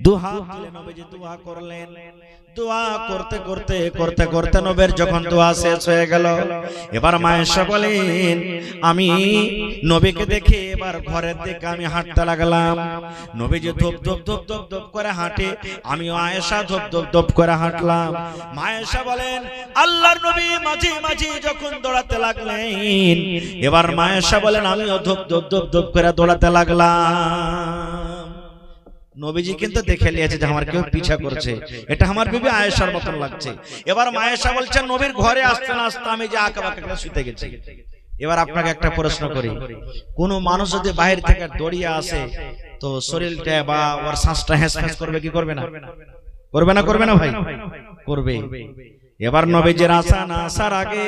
দু হাত তুলে নবীজি দোয়া করলেন। দোয়া করতে করতে করতে করতে নবীর যখন দোয়া শেষ হয়ে গেল, এবার মায়েশা বলেন আমি নবীকে দেখে এবার ঘরের দিকে আমি হাঁটতে লাগলাম। নবীজি ধপ ধপ ধপ ধপ ধপ করে হাঁটে, আমিও আয়েশা ধপ ধপ ধপ করে হাঁটলাম। মায়েশা বলেন আল্লাহর নবী মাঝে মাঝে যখন দৌড়াতে লাগলেন, এবার মায়েশা বলেন আমিও ধপ ধপ ধপ ধপ করে দৌড়াতে লাগলাম। নবীজি কিন্তু দেখে নিয়েছে যে আমার কেউ পিছা করছে, এটা আমার বিবি আয়েশার মতন লাগছে। এবার মায়েশা বলছেন নবীর ঘরে আসতে না আসতে আমি যে আঁকাবাঁকা শুতে গেছি। এবার আপনাকে একটা প্রশ্ন করি, কোন মানুষ যদি বাইরে থেকে দৌড়িয়ে আসে তো শরীরটা বা ওর শ্বাসটা হ্যাঁস ফ্যাঁস করবে কি করবে না? করবে না? করবে না ভাই? করবে। এবার নবীজির আসা না আসার আগে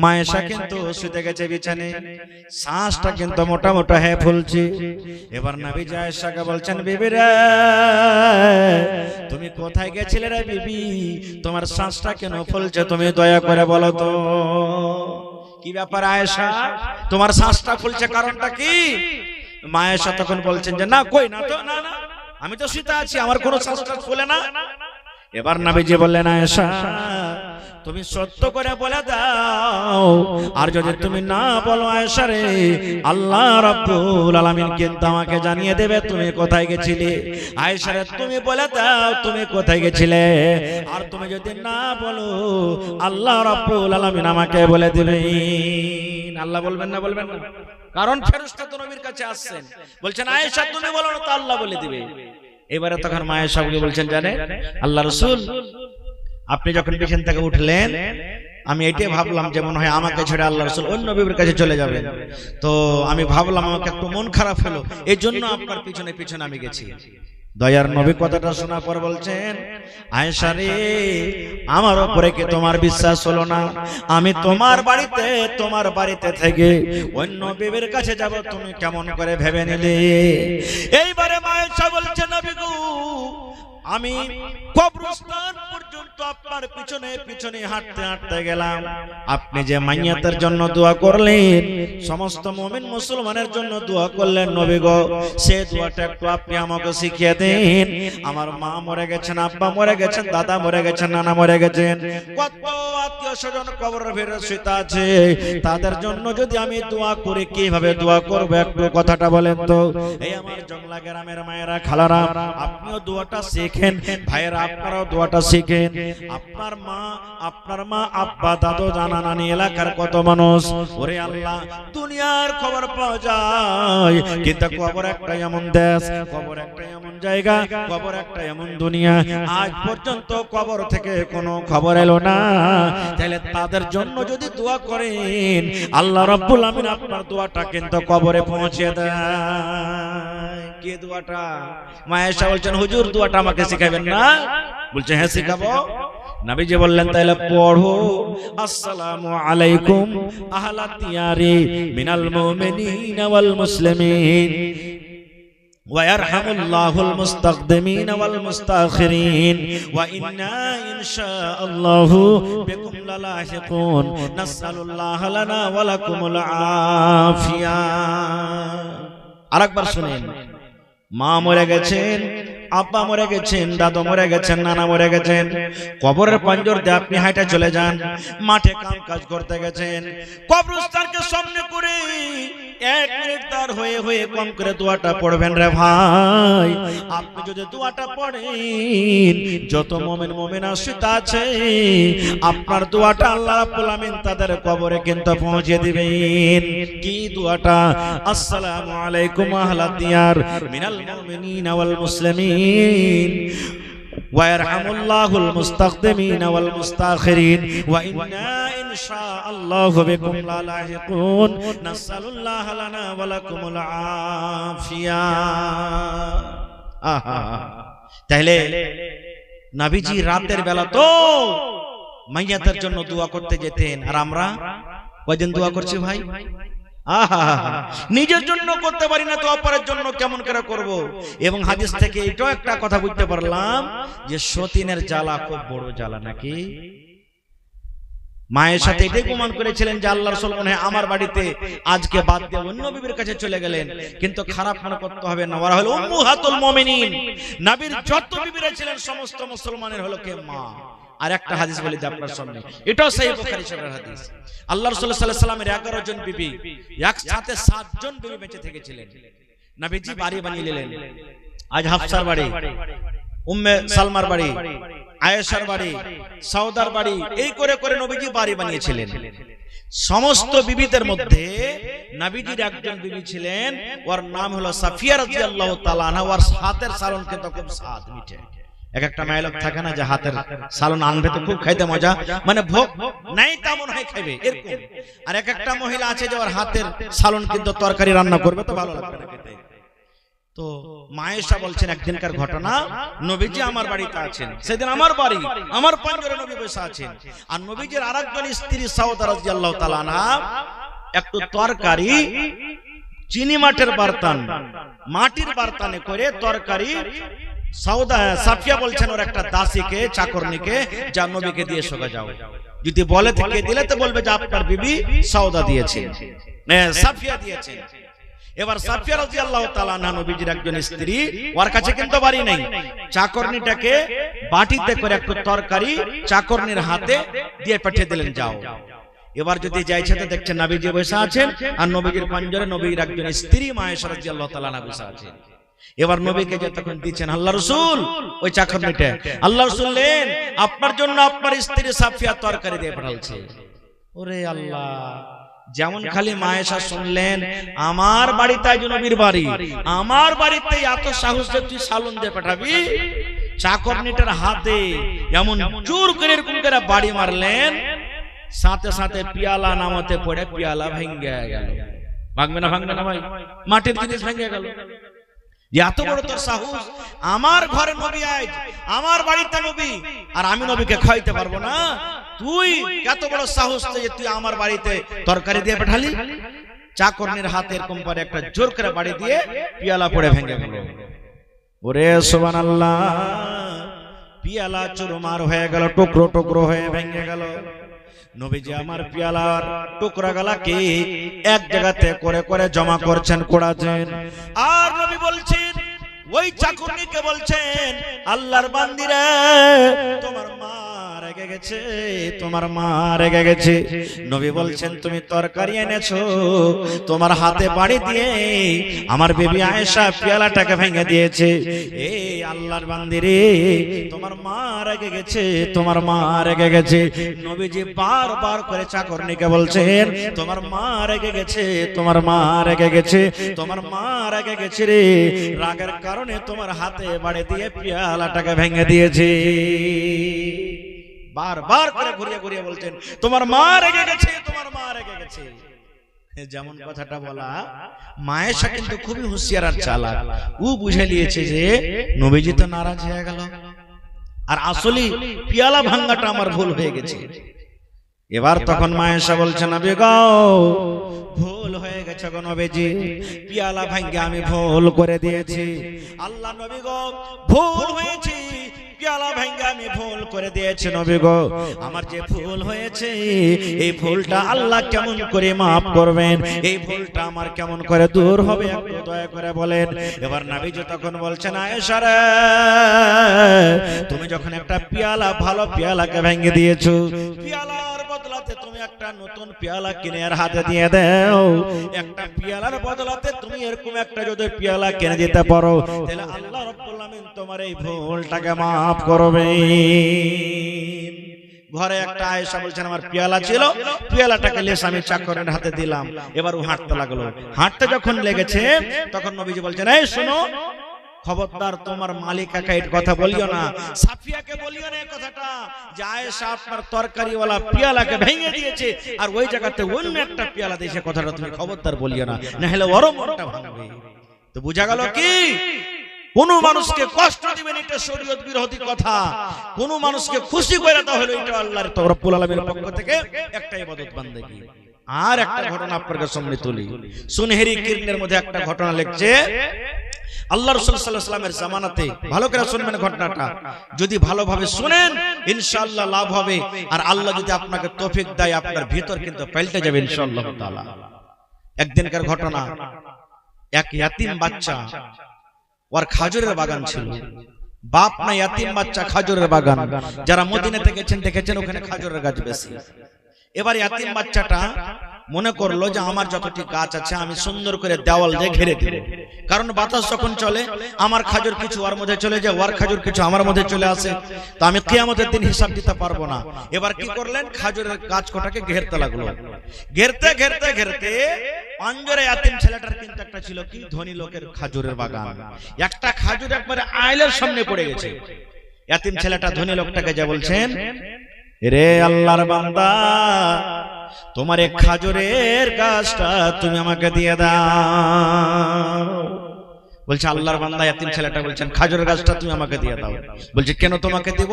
মায়েশা কিন্তু শুতে গেছে বিছানে, শ্বাসটা কিন্তু মোটা মোটা হয়ে ফুলছে। এবার নবীজি আয়েশাকে বলছেন বিবি রে তুমি কোথায় গেছিলে রে বিবি, তোমার শ্বাসটা কেন ফুলছে, তুমি দয়া করে বলো তো কি ব্যাপার আয়েশা, তোমার শ্বাসটা ফুলছে কারণটা কি? মায়েশা তখন বলছেন যে না কই না তো, না না আমি তো শুতে আছি, আমার কোনো শ্বাসটা ফুলে না। এবার নবীজি বললেন আয়েশা তুমি সত্য করে বলে দাও, আর যদি তুমি না বলো আয়েশা রে আল্লাহ রাব্বুল আলামিন কিন্তু আমাকে জানিয়ে দেবে তুমি কোথায় গেছিলে। আয়েশা রে তুমি বলে দাও তুমি কোথায় গেছিলে, আর তুমি যদি না বলো আল্লাহ রাব্বুল আলামিন আমাকে বলে দিবেন। আল্লাহ বলবেন না? বলবেন না? কারণ ফেরেশতা তো নবীর কাছে আসছেন, বলছেন আয়েশা তুমি বলো না তো আল্লাহ বলে দিবে। এবারে তখন মায়েশা বলছেন জানে আল্লাহ রাসূল আপনি যখন বিছানা থেকে উঠলেন আমি এটাই ভাবলাম যে মনে হয় আমাকে ছেড়ে আল্লাহ রাসূল অন্য বিবির কাছে চলে যাবেন, তো আমি ভাবলাম আমাকে একটু মন খারাপ হলো, এই জন্য আপনার পিছনে পিছনে আমি গেছি। দয়ার নবী কথাটা শোনার পর বলছেন আয়েশা রে আমার উপরে কি তোমার বিশ্বাস হলো না? আমি তোমার বাড়িতে থেকে অন্য বিবির কাছে যাব তুমি কেমন করে ভেবে নিলে? এইবারে আয়েশা বলছে নবী গো আমি কবরস্থান পর্যন্ত আপনার পিছনে পিছনে হাঁটতে হাঁটতে গেলাম, আপনি যে মাইয়াতের জন্য দোয়া করলেন, সমস্ত মুমিন মুসলমানের জন্য দোয়া করলেন নবী গো, সে দোয়াটা একটু আপনি আমাকে শিখিয়ে দেন। আমার মা মরে গেছেন, আব্বা মরে গেছেন, দাদা মরে গেছেন, নানা মরে গেছেন, কত আত্মীয় স্বজন কবরের ভিতরে শুয়ে আছে, তাদের জন্য যদি আমি দোয়া করি কিভাবে দোয়া করব একটু কথাটা বলেন তো। এই আমার জংলা গ্রামের মায়েরা, খালারা, আপনিও দোয়াটা শিখেন, ভাইয়েরা আপনারাও দোয়াটা শিখেন। আপনার মা আব্বা দাদু নানা নানি এলাকার কত মানুষ, ওরে আল্লাহ, দুনিয়ার খবর পাওয়া যায়, কিন্তু কবর একটা এমন দেশ, কবর একটা এমন জায়গা, কবর একটা এমন দুনিয়া, আজ পর্যন্ত কবর থেকে কোনো খবর এলো না। তাহলে তাদের জন্য যদি দোয়া করেন, আল্লাহ রাব্বুল আমিন আপনার দোয়াটা কিন্তু কবরে পৌঁছে দেয়। কি দোয়াটা? মায়েশা বলছেন, হুজুর দোয়াটা আমাকে শিখাবেন না? বলছে হ্যাঁ শিখাবো। নবীজি বললেন তাহলে পড়ো, আসসালামু আলাইকুম আহলা দিয়ারি মিনাল মুমিনিনা ওয়াল মুসলিমিন ওয়া ইয়ারহামুল্লাহুল মুস্তাকদিমিন ওয়াল মুস্তাখিরিন ওয়া ইন্না ইনশাআল্লাহু বিকুম লালাহিকুন নাসআলুল্লাহ লানা ওয়া লাকুমুল আফিয়া। আরেকবার শুনেন, মা মরে গেছেন, আব্বা মরে গেছেন, দাদু মরে গেছেন, নানা মরে গেছেন, কবরের পাঞ্জর দিয়ে আপনি হাঁটে চলে যান, মাঠে কাম কাজ করতে গেছেন, কবরস্থানকে সামনে করে 1 মিনিট তার হয়ে হয়ে কম করে দোয়াটা পড়বেন রে ভাই। আপনি যদি দোয়াটা পড়েন, যত মুমিন মুমিনা শুয়ে আছে, আপনার দোয়াটা আল্লাহ রাব্বুল আমিন তাদের কবরে কিন্তু পৌঁছে দিবেন। কি দোয়াটা? আসসালামু আলাইকুম আহলা দিয়ার মিনাল মুমিনিনা ওয়াল মুসলিমিন ওয়া ইয়ারহামুল্লাহুল মুস্তাকদিমিনা ওয়াল মুস্তাখিরিন ওয়া ইন্না ইনশাআল্লাহু বিকুম লালাহিকুন নাসআলুল্লাহ লানা ওয়া লাকুমুল আফিয়া। আহা, তাহলে নবীজি রাতের বেলা তো মাইয়াতের জন্য দোয়া করতে যেতেন, আর আমরা কয়দিন দোয়া করছি ভাই? নিজের জন্য করতে পারি না তো অপরের জন্য কেমন করে করব? এবং হাদিস থেকে এটাও একটা কথা বুঝতে পারলাম যে সতীনের জ্বালা খুব বড় জ্বালা নাকি। মায়ের সাথে এটাই প্রমাণ করেছিলেন যে আল্লাহর রাসূল মনে হয় আমার বাড়িতে আজকে বাদ দিয়ে অন্য বিবির কাছে চলে গেলেন, কিন্তু খারাপ মনে করতে হবে না, ওরা হলো উম্মাহাতুল মুমিনিন। নবীর যত বিবিরা ছিলেন সমস্ত মুসলমানের হলো কে মা। আর একটা হাদিস বলি আপনার সামনে, এটাও সহিহ বুখারী শরীফের হাদিস। আল্লাহ রাসূল সাল্লাল্লাহু আলাইহি সাল্লামের 11 জন বিবি, একসাথে 7 জন বিবি বেঁচে থেকেছিলেন। নবীজি বাড়ি বানিয়ে নিলেন। আজ হাফসার বাড়ি, উম্মে সালমার বাড়ি, আয়েশার বাড়ি, সাউদার বাড়ি, এই করে করে নবীজি বাড়ি বানিয়েছিলেন। সমস্ত বিবিদের মধ্যে নবীজির একজন বিবি ছিলেন, ওর নাম হলো সাফিয়া রাদিয়াল্লাহু তাআলা আনহা। ওর হাতের সালন কিন্তু খুব স্বাদ মিঠে। এক একটা মেয়ে লোক থাকে না যে হাতের সালন আনবে তো খুব খাইতে মজা, মানে ভোগ নাই তেমন হয় খাইবে এরকম। আর এক একটা মহিলা আছে যে ওর হাতের সালন কিন্তু তরকারি রান্না করবে তো ভালো লাগবে না খেতে। তো মায়েশা বলছেন একদিনকার ঘটনা, নবীজি আমার বাড়িতে আছেন, সেদিন আমার বাড়ি, আমার পাঞ্জরে নবী বসে আছেন, আর নবীজির আরেকজন স্ত্রী সাউদা রাদিয়াল্লাহু তাআলা আনহা একটু তরকারি চিনি মাটির বার্তান, মাটির বার্তানে করে তরকারি সাউদা সাফিয়া বলছেন ওর একটা দাসীকে, চাকরনিকে, যা নবীকে দিয়ে সোগা যাও, যদি বলে থেকে দিলে তো বলবে যে আপনার বিবি সাউদা দিয়েছে, সাফিয়া দিয়েছে। এবার সাফিয়া রাদিয়াল্লাহু তাআলা আনহা নবীজির একজন স্ত্রী, ওর কাছে কিন্তু বাড়ি নেই, চাকরনিটাকে বাটিতে করে একটু তরকারি চাকরনির হাতে দিয়ে পাঠিয়ে দিলেন, যাও। এবার যদি যাইছে তো দেখছেন নবীজি বসে আছেন, আর নবীজির পাঞ্জরে নবীর একজন স্ত্রী মায়েশা রাদিয়াল্লাহু তাআলা আনহা বসে আছেন। এবার নবীকে যে তখন দিচ্ছেন আল্লাহ রাসূল ওই চাকরনিটা, আল্লাহ রাসূল নেন, আপনার জন্য আপনার স্ত্রী সাফিয়া তরকারি দিয়ে পাঠালছে। ওরে আল্লাহ, যেমন খালি মায়েশা শুনলেন আমার বাড়িতে আজ নবীর বাড়ি, আমার বাড়িতে এত সাহস যে তুই সালন দিয়ে পাঠাবি, চাকরনিটার হাতে এমন জোর করে এরকম করে বাড়ি মারলেন, সাথে সাথে পিয়ালা নামাতে পড়ে পিয়ালা ভেঙে গেল। ভাঙবে না ভাঙবে না ভাই, মাটির জিনিস ভেঙে গেল। এত বড় তোর সাহস, আমার ঘরে নবী আজ, আমার বাড়িতে নবী, আর আমি নবীকে খাইতে পারবো না? তুই এত বড় সাহস যে তুই আমার বাড়িতে তরকারি দিয়ে পাঠালি? চাকরনির হাতে এরকম করে একটা জোর করে বাড়ি দিয়ে পিয়ালা পড়ে ভেঙে গেল। ওরে সুবহানাল্লাহ, পিয়ালা চুরমার হয়ে গেল, টুকরো টুকরো হয়ে ভেঙে গেল। নবীজি আমার পিয়ালার টুকরা গলাকে এক জায়গাতে করে করে জমা করছেন, কোড়াছেন। আর নবী বলছেন, ওই চাকরনিকে বলছেন, আল্লাহর বান্দিরা তোমার মা রেগে গেছে, তোমার মা রেগে গেছে। নবী বলছেন, তুমি তরকারি এনেছো, তোমার হাতে বাড়ি দিয়ে আমার বেবি আয়েশা পেয়ালাটাকে ভেঙে দিয়েছে। এই আল্লাহর বান্দিরে, তোমার মা রেগে গেছে, তোমার মা রেগে গেছে। নবীজি বারবার করে চাকরনিকে বলছেন, তোমার মা রেগে গেছে, তোমার মা রেগে গেছে, তোমার মা রেগে গেছে রে, রাগের কারণে তোমার হাতে বাড়ি দিয়ে পেয়ালাটাকে ভেঙে দিয়েছে। বারবার করে ঘুরিয়ে ঘুরিয়ে বলছেন, তোমার মা রেগে গেছে, তোমার মা রেগে গেছে। যেমন কথাটা বলা, মায়েশা কিন্তু খুবই হুঁশিয়ার আর চালাক। ও বুঝে নিয়েছে যে নবীজি তো নারাজ হয়ে গেল, আর আসলে পেয়ালা ভাঙাটা আমার ভুল হয়ে গেছে। এবার তখন মায়েশা বলছে, নবী গো ভুল হয়ে গেছে গো নবীজি, পেয়ালা ভাঙে আমি ভুল করে দিয়েছি। আল্লাহ নবী গো ভুল হয়েছে, পেয়ালা ভাঙে আমি ভুল করে দিয়েছি নবী গো। আমার যে ভুল হয়েছে, এই ভুলটা আল্লাহ কেমন করে মাফ করবেন, এই ভুলটা আমার কেমন করে দূর হবে, একটু দয়া করে বলেন। এবার নবীজি তখন বলছেন, আয়েশা রে, তুমি যখন একটা পেয়ালা, ভালো পেয়ালাকে ভেঙে দিয়েছো, পেয়ালার বদলাতে তুমি একটা নতুন পেয়ালা কিনে আর হাতে দিয়ে দাও। একটা পেয়ালার বদলাতে তুমি এরকম একটা যদি পেয়ালা কিনে দিতে পারো, তাহলে আল্লাহ রাব্বুল আমিন তোমার এই ভুলটাকে মাফ করবে। ঘরে একটা আয়েশা বলছেন, আমার পেয়ালা ছিল, পেয়ালাটাকে লেস আমি চাকরের হাতে দিলাম। এবার ও হাঁটতে লাগলো, হাঁটতে যখন লেগেছে তখন নবীজি বলছেন, এই শোনো, খবরদার তোমার মালিকাকে এই কথা বলিও না, সাফিয়াকে বলিও না এই কথাটা, যে আয়েশা আপনার তরকারিওয়ালা পেয়ালাকে ভেঙে দিয়েছে আর ওই জায়গাতে অন্য একটা পেয়ালা দিয়েছে, কথাটা তুমি খবরদার বলিও না, না হলে ওর মনটা ভাঙবে। তো বোঝা গেল কি, কোন মানুষকে কষ্ট দিবেন এটা শরীয়ত বিরোধী কথা, কোন মানুষকে খুশি করে দাও হলো এটা আল্লাহর রব্বুল আলামিনের পক্ষ থেকে একটা ইবাদত বান্দেগী। আর একটা ঘটনা আপনাদের সামনে তুলি, সুনহেরি কিরনের মধ্যে একটা ঘটনা লিখছে, আল্লাহ রাসূল সাল্লাল্লাহু আলাইহি ওয়াসাল্লামের জামানাতে। ভালো করে শুনবেন ঘটনাটা, যদি ভালোভাবে শুনেন ইনশাআল্লাহ লাভ হবে, আর আল্লাহ যদি আপনাকে তৌফিক দেয় আপনার ভিতর কিন্তু পাল্টে যাবে ইনশাআল্লাহ তাআলা। একদিনকার ঘটনা, এক ইয়াতিম বাচ্চা, ওর খাজুরের বাগান ছিল। বাপ না ইয়াতিম বাচ্চা, খাজুরের বাগান, যারা মদিনাতে গেছেন দেখেছেন ওখানে খাজুরের গাছ বেশি। এবার ইয়াতিম বাচ্চাটা মনে করলো যে আমার যতটি গাছ আছে আমি সুন্দর করে দেওয়াল দিয়ে ঘিরে দেব, কারণ বাতাস যখন চলে আমার খাজুর কিছু ওর মধ্যে চলে যায়, ওর খাজুর কিছু আমার মধ্যে চলে আসে, তো আমি কিয়ামতের দিন হিসাব দিতে পারবো না। এবার কি করলেন, খাজুরের গাছ কটাকে ঘেরতে লাগলো। ঘেরতে ঘেরতে ঘেরতে পাঞ্জরে ইয়াতিম ছেলেটার কিন্তু একটা ছিল কি, ধনী লোকের খাজুরের বাগান, একটা খাজুর একবারে আইলের সামনে পড়ে গেছে। ইয়াতিম ছেলেটা ধনী লোকটাকে যা বলছেন, রে আল্লাহর বান্দা, তোমার এক খাজুরের গাছটা তুমি আমাকে দিয়ে দাও। বলছে আল্লাহর বান্দা, ইয়াতিম ছেলেটা বলছেন, খাজুরের গাছটা তুমি আমাকে দিয়ে দাও। বলছে কেন তোমাকে দেব?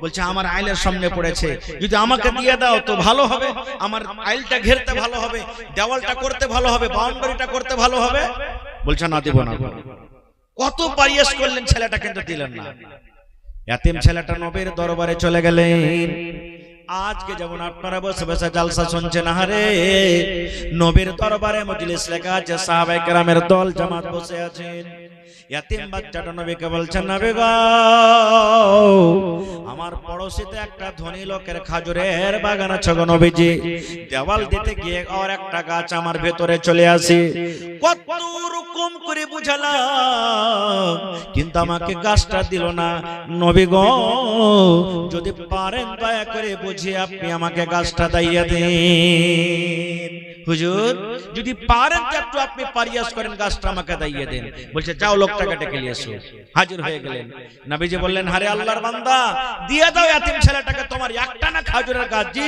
বলছে আমার আইলের সামনে পড়েছে, যদি আমাকে দিয়ে দাও তো ভালো হবে, আমার আইলটা ঘেরতে ভালো হবে, দেওয়ালটা করতে ভালো হবে, বাউন্ডারিটা করতে ভালো হবে। বলছে না, দেব না। কত পারিয়াস করলেন, ছেলেটা কিন্তু দিলেন না। ইয়াতিম ছেলেটা নবীর দরবারে চলে গেলেন। আজকে যেমন আপনারা বসে বসে জালসা শুনছেন, আরে নবীর দরবারে মজলিস লেখা আছে, সাহাবায়ে কেরামের দল জামাত বসে আছেন। ইয়াতিম বাচ্চাটা নবীকে বলছেন, নবী গো, আমার পড়োশিতে একটা ধনী লোকের খাজুরের বাগান আছে গো নবীজি, দেওয়াল দিতে গিয়ে আর একটা গাছ আমার ভেতরে চলে আসে, কত রকম করে বুঝালাম কিন্তু আমাকে গাছটা দিল না। নবী গো, যদি পারেন দয়া করে বুঝিয়ে আপনি আমাকে গাছটা দিয়ে দিন। হুজুর, যদি পারেন তো একটু আপনি পারিয়াস করেন, গাছটা আমাকে দিয়ে দেন। বলছে যাও লোকটাকে ডেকে নিয়ে এসো। হাজির হয়ে গেলেন। নবীজি বললেন, আরে আল্লাহর বান্দা, দিয়ে দাও ইয়াতিম ছেলেটাকে, তোমার একটা না খাজুরের গাছ, জি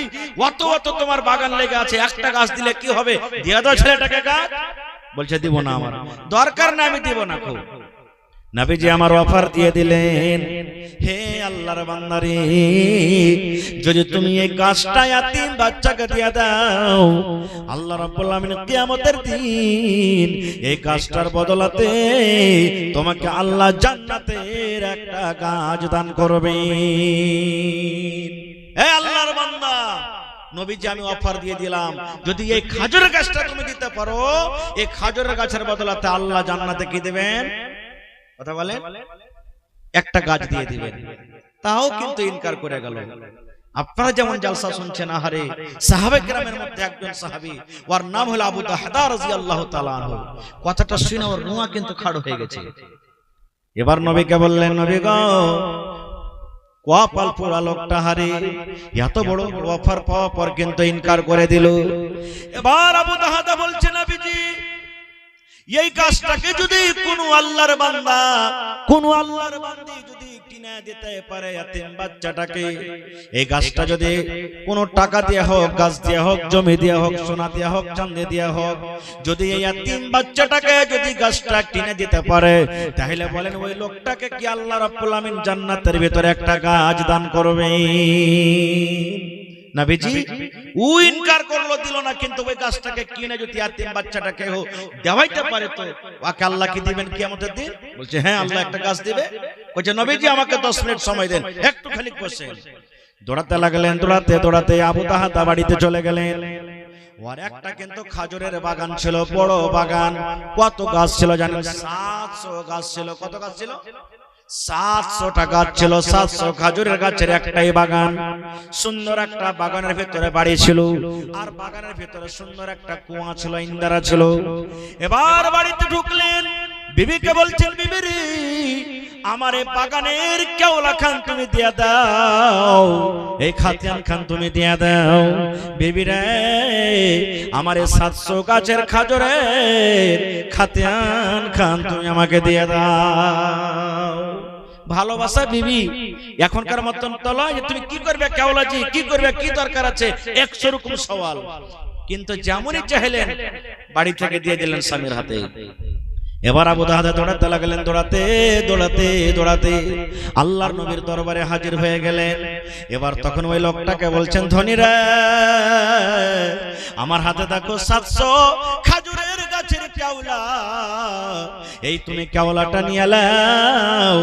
অত অত তোমার বাগান লেগে আছে, একটা গাছ দিলে কি হবে, দিয়ে দাও ছেলেটাকে গাছ। বলছে দিব না, আমার দরকার না, আমি দিব না। খুব নবীজি আমার অফার দিয়ে দিলেন, হে আল্লাহর বান্দারে, যদি তুমি এই গাছটা ইয়াতীম বাচ্চাকে দিয়ে দাও, আল্লাহ রাব্বুল আলামিন কিয়ামতের দিন এই গাছটার বদলাতে তোমাকে আল্লাহ জান্নাতের একটা গাছ দান করবে। হে আল্লাহর বান্দা, নবীজি আমি অফার দিয়ে দিলাম, যদি এই খাজুরের গাছটা তুমি দিতে পারো, এই খাজুরের গাছের বদলাতে আল্লাহ জান্নাতে কি দেবেন? কথা বলেন, একটা গাছ দিয়ে দিবেন। তাও কিন্তু ইনকার করে গেল। আপনারা যেমন জালসা শুনছেন, আহারে সাহাবে কেরামের মধ্যে একজন সাহাবী, ওর নাম হলো আবু দাহদা রাদিয়াল্লাহু তাআলা আনহু। কথাটা শুনে ওর রুয়া কিন্তু খাড় হয়ে গেছে। এবার নবীকে বললেন, নবী গো, কপাল পোড়া লোকটা, হারে এত বড় অফার পাওয়ার পর কিন্তু ইনকার করে দিল। এবার আবু দাহদা বলছে, নবীজি এই গাছটাকে যদি কোনো আল্লাহর বান্দি যদি কিনে দিতে পারে ইয়াতীম বাচ্চাটাকে, এই গাছটা যদি কোনো টাকা দিয়ে হোক, গাছ দিয়ে হোক, জমি দিয়ে হোক, সোনা দিয়ে হোক, চাঁদি দিয়ে হোক, যদি এই ইয়াতীম বাচ্চাটাকে যদি গাছটা কিনে দিতে পারে, তাহলে বলেন ওই লোকটাকে কি আল্লাহ রাব্বুল আমিন জান্নাতের ভিতরে একটা গাছ দান করবে? নবীজি ও ইনকার করলো, দিল না, কিন্তু ওই গাছটাকে কিনে যদি ইয়াতীম বাচ্চাটাকে দেওয়াইতে পারে তো ওকে আল্লাহ কি দিবেন কিয়ামতের দিন? বলছে হ্যাঁ, আল্লাহ একটা গাছ দিবে। বলছে নবীজি আমাকে 10 মিনিট সময় দেন, একটু খালি বসেন। দৌড়াতে লাগলেন, দৌড়াতে দৌড়াতে আবু দাহদা বাড়িতে চলে গেলেন। ওর একটা কিন্তু খাজুরের বাগান ছিল, বড় বাগান। কত গাছ ছিল জানেন? 700 গাছ ছিল। কত গাছ ছিল? 700টা গাছ ছিল। 700 খাজুরের গাছের একটাই বাগান। সুন্দর একটা বাগানের ভিতরে বাড়ি ছিল, আর বাগানের ভিতরে সুন্দর একটা কুয়া ছিল, ইন্দারা ছিল। এবার বাড়িতে ঢুকলেন, বিবিকে বলছেন, বিবি রে, আমার এই বাগানের কেওলা খান তুমি দিয়া দাও, এই খাতিয়ান খান তুমি দিয়া দাও। বিবি রে, আমার এই 700 গাছের খাজুরের খাতিয়ান খান তুমি আমাকে দিয়ে দাও। ভালোবাসা বিবি এখনকার মতন তলা, তুমি কি করবে কেওলাজি, কি করবে, কি দরকার আছে, 100 রকম সওয়াল। কিন্তু যেমনই চাইলেন বাড়ি থেকে দিয়ে দিলেন স্বামীর হাতে। এবার আবু দাহদা দৌড়াতে লাগলেন, দৌড়াতে দৌড়াতে দৌড়াতে আল্লাহর নবীর দরবারে হাজির হয়ে গেলেন। এবার তখন ওই লোকটাকে বলছেন, ধনীরা, আমার হাতে দেখো 700 খাজুরের গাছের কেওলা, এই তুমি কেওলাটা নিয়ে নাও,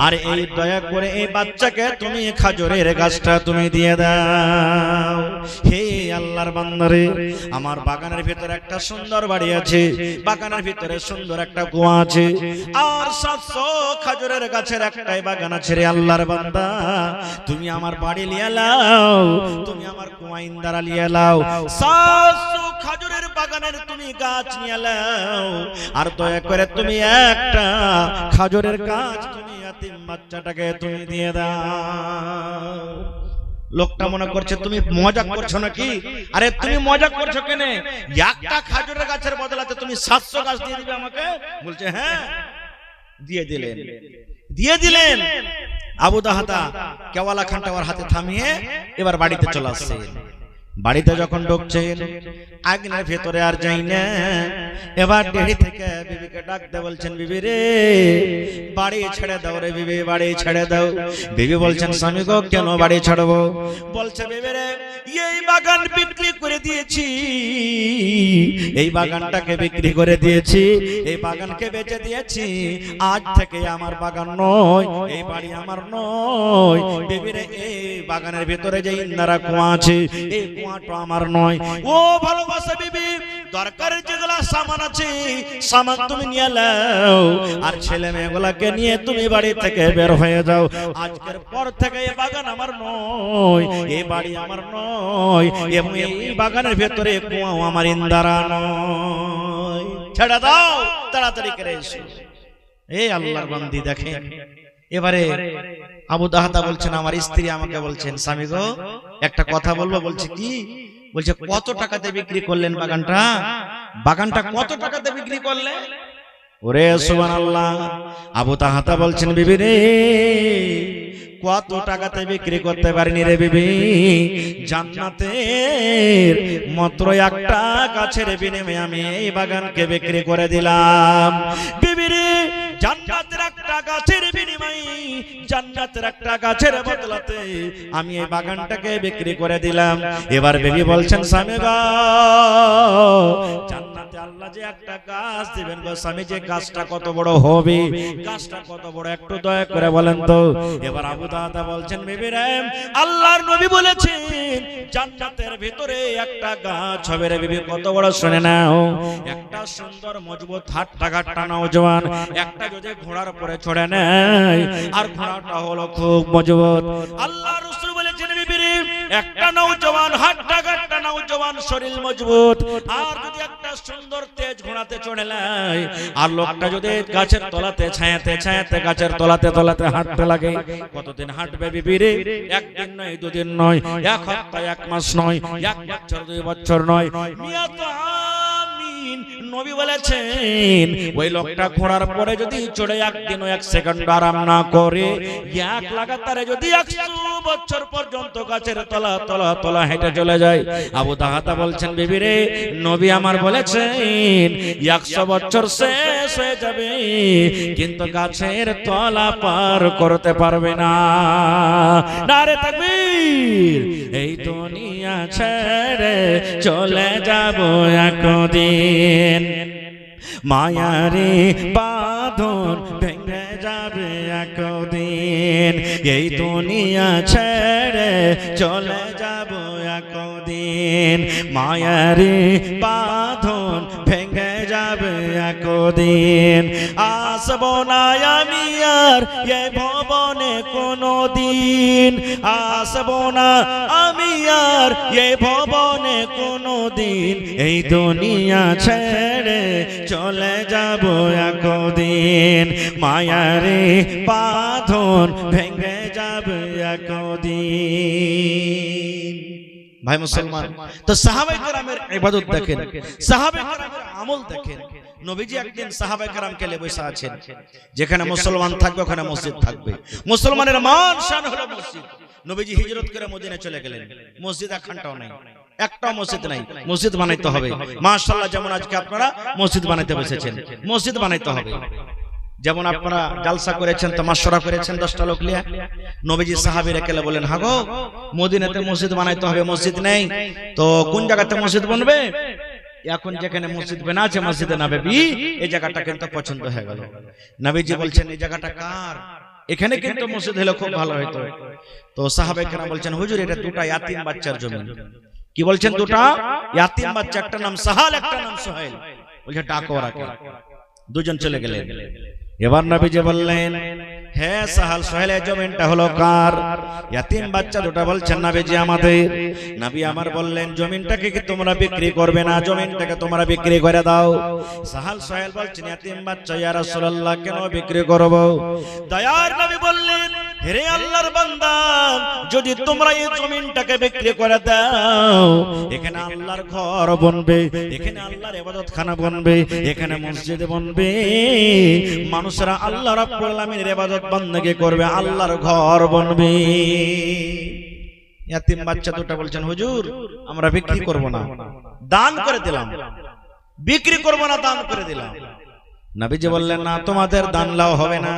আর এই দয়া করে এই বাচ্চাকে তুমি খাজুরের গাছটা তুমি দিয়ে দাও। হে আল্লাহর বান্দারে, আমার বাগানের ভিতরে একটা সুন্দর বাড়ি আছে, বাগানের ভিতরে সুন্দর একটা কুয়া আছে, আর 700 খাজুরের গাছের একটাই বাগান আছে। রে আল্লাহর বান্দা, তুমি আমার বাড়ি নিয়ে নাও, তুমি আমার কুয়া ইন্দারা নিয়ে নাও, 700 খাজুরের বাগানের তুমি গাছ নিয়ে নাও, আর দয়া করে তুমি একটা খাজুরের গাছ তুমি ইয়াতীম বাচ্চাটাকে তুমি দিয়ে দাও। লোকটা মনে করছে তুমি মজা করছো নাকি? আরে তুমি মজা করছো কেন? একটা খাজুরের গাছের বদলাতে তুমি 700 গাছ দিয়ে দিবে আমাকে? বলছে হ্যাঁ, দিয়ে দিলেন। দিয়ে দিলেন। আবু দাহদা কেওয়ালা খানটা ওর হাতে থামিয়ে এবার বাড়িতে চলে আসছে। বাড়িতে যখন ঢুকছেন, আগুনের ভেতরে আর যাই না, এবার দেরি থেকে বিবিকে ডাকতে বলছেন, বিবি রে, বাড়ি ছেড়ে দাও রে বিবি, বাড়ি ছেড়ে দাও। বিবি বলছেন, স্বামী গো, কেন বাড়ি ছাড়বো? বলছে, বিবি রে, এই বাগান বিক্রি করে দিয়েছি, এই বাগানটাকে বিক্রি করে দিয়েছি, এই বাগানকে বেচে দিয়েছি, আজ থেকে আমার বাগান নয়, এই বাড়ি আমার নয়। বিবি রে, এই বাগানের ভিতরে যে ইন্দারা কুয়া আছে, এই কুয়াটা আমার নয়। ও ভালোবাসা বিবি, দরকারের যেগুলা সামান আছে, সামান তুমি নিয়ে নাও, আর ছেলে মেয়েগুলাকে নিয়ে তুমি বাড়ি থেকে বের হয়ে যাও। আজকের পর থেকে এই বাগান আমার নয়, এই বাড়ি আমার নয়, এবং এই বাগানের ভেতরে কুয়াও আমার, ইন্দারা নয়। ছেড়ে দাও, তাড়াতাড়ি করে এসো। এই আল্লাহর বান্দি দেখেন, এবারে আবু দাহদা বলছেন, আমার স্ত্রী আমাকে বলছেন, স্বামী গো, একটা কথা বলবো। বলছে কি? বলছে, কত টাকাতে বিক্রি করলেন বাগানটা? বাগানটা কত টাকাতে বিক্রি করলেন? ওরে সুবহানাল্লাহ। আবু দাহদা বলছেন, বিবি রে, কত টাকাতে বিক্রি করতে পারিনি রে বিবি, জান্নাতের মাত্র একটা গাছের বিনিময়ে আমি এই বাগানকে বিক্রি করে দিলাম। বিবি রে, জান্নাতের একটা গাছের বিনিময়ে, জান্নাতের একটা গাছের বদলাতে আমি এই বাগানটাকে বিক্রি করে দিলাম। এবার বিবি বলছেন স্বামী গো, জান্নাতে আল্লাহ যে একটা গাছ দিবেন গো স্বামী, যে গাছটা কত বড় হবে, গাছটা কত বড় একটু দয়া করে বলেন তো। এবার আবু দাদা বলছেন বিবি রে, আল্লাহর নবী বলেছেন জান্নাতের ভিতরে একটা গাছ হবে রে বিবি, কত বড় শুনে নাও। একটা সুন্দর মজবুত হাট্টা ঘাট্টা নওজওয়ান একটা যদি ঘোড়ার পরে চড়ে নেয়, আর ঘোড়াটা হলো খুব মজবুত। আল্লাহ রাসূল বলেছেন বিবি রে, একটা নওজওয়ান হাট্টা ঘাট্টা নওজওয়ান শরীর মজবুত, আর যদি একটা সুন্দর তেজ ঘোড়াতে চড়ে নেয়, আর লোকটা যদি গাছের তলাতে ছায়াতে ছায়াতে গাছের তলাতে তলাতে হাঁটতে লাগে, কতদিন হাঁটবে বিবি রে? একদিন নয়, দুদিন নয়, এক সপ্তাহ, এক মাস নয়, এক বছর, 2 বছর নয়, মিয়াত আমিন। নবী বলেছেন ওই লোকটা ঘোড়ার পরে যদি চড়ে একদিন ও 1 সেকেন্ড আরাম না করে, এক লাগাতারে যদি 100 বছর পর্যন্ত গাছের তলা তলা তলা হেঁটে চলে যায়, আবু দাহাদা বলছেন বিবি রে, নবী আমার বলেছেন 100 বছর শেষ হয়ে যাবে কিন্তু গাছের তলা পার করতে পারবে না। নারে তাকবীর। এই দুনিয়া ছেড়ে চলে যাব একদিন, মায়ারি বাঁধন ভেঙে যাবে একদিন, এই দুনিয়া ছেড়ে চলে যাব একদিন, মায়ারি বাঁধন ভেঙে যাবে একদিন। আসবো না আমি আর এ ভবনে কোনো দিন, আসবো না আমি আর এ ভবনে কোনো দিন, এই দুনিয়া ছেড়ে চলে যাব একদিন, মায়ারে বাঁধন ভেঙে যাবে একদিন। ভাই মুসলমান, তো সাহাবায়ে কেরামের ইবাদত দেখেন, সাহাবায়ে কেরামের আমল দেখেন। নবীজি একদিন সাহাবায়ে কেরামকে নিয়ে বসে আছেন, যেখানে মুসলমান থাকবে ওখানে মসজিদ থাকবে, মুসলমানের মান শান হলো মসজিদ। নবীজি হিজরত করে মদিনা চলে গেলেন, মসজিদ একখানটাও নাই, একটাও মসজিদ নাই, মসজিদ বানাইতে হবে। মাশাআল্লাহ, যেমন আজকে আপনারা মসজিদ বানাইতে বসেছেন, মসজিদ বানাইতে হবে। যেমন আপনারা জালসা করেছেন, তামাশরা করেছেন 10টা লোক নিয়ে, নবীজি সাহাবীরা কেলে বলেন হাগো মদিনাতে মসজিদ বানাইতে হবে, মসজিদ নেই, তো কোন জায়গাতে মসজিদ বানবে? এখন যেখানে মসজিদ বানা আছে মসজিদে নববী, এই জায়গাটা কিন্তু পছন্দ হয়ে গেল। নবীজি বলছেন এই জায়গাটা কার? এখানে কিন্তু মসজিদ হলে খুব ভালো হতো। তো সাহাবায়ে কেরাম বলছেন হুজুর এটা 2টা ইয়াতিম বাচ্চার জমি। কি বলছেন? 2টা ইয়াতিম বাচ্চা, একটা নাম সাহাল, একটা নাম সোহেল। বলছে ডাকো ওরাকে। দুজন চলে গেলেন। এবার নবীজি বললেন হে সাহাল সোহেল, এই জমিনটা হলো কার? ইয়াতিম বাচ্চা 2টা বলছেন নবীজি আমাদের। নবী আমার বললেন জমিনটাকে কি তোমরা বিক্রি করবে না? জমিনটাকে তোমরা বিক্রি করে দাও। সাহাল সোহেল বলছেন ইয়াতিম বাচ্চা ইয়া রাসূলুল্লাহ কেন বিক্রি করব? দয়ার নবী বললেন হে আল্লাহর বান্দা, যদি তোমরা এই জমিনটাকে বিক্রি করে দাও, এখানে আল্লাহর ঘর বনবে, এখানে আল্লাহর ইবাদতখানা বনবে, এখানে মসজিদ বনবে, মানুষরা আল্লাহ রাব্বুল আলামিনের ইবাদত বندگی করবে, আল্লাহর ঘর বনবে। ইয়াতিম বাচ্চা 2টা বলছেন হুজুর আমরা বিক্রি করব না, দান করে দিলাম, বিক্রি করব না, দান করে দিলাম। নবীজি বললেন না, তোমাদের দান লাও হবে না।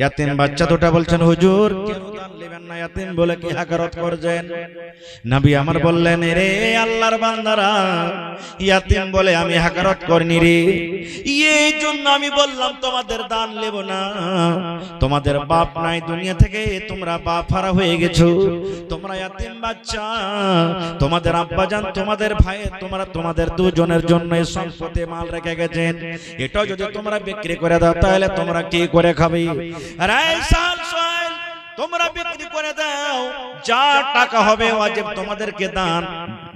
ইয়াতিম বাচ্চা 2টা বলছেন হুজুর কেন দান নেবেন না? ইয়াতিম বলে কি হাকারত করছেন? নবী আমার বললেন রে আল্লাহর বান্দারা, ইয়াতিম বলে আমি হাকারত করিনি রে, এই জন্য আমি বললাম তোমাদের দান নেব না। তোমাদের বাপ নাই দুনিয়া থেকে, তোমরা বাপ হারা হয়ে গেছো, তোমরা ইয়াতিম বাচ্চা, তোমাদের আব্বা জান তোমাদের ভাই তোমরা তোমাদের দুজনের জন্য এই সম্পত্তি মাল রেখে গেছেন, এটাও যদি তোমরা বিক্রি করে দাও তাহলে তোমরা কি করে খাবে? আরে সাল সোহেল তোমরা বিক্রি করে দাও, যা টাকা হবে ওয়াজিব তোমাদেরকে দান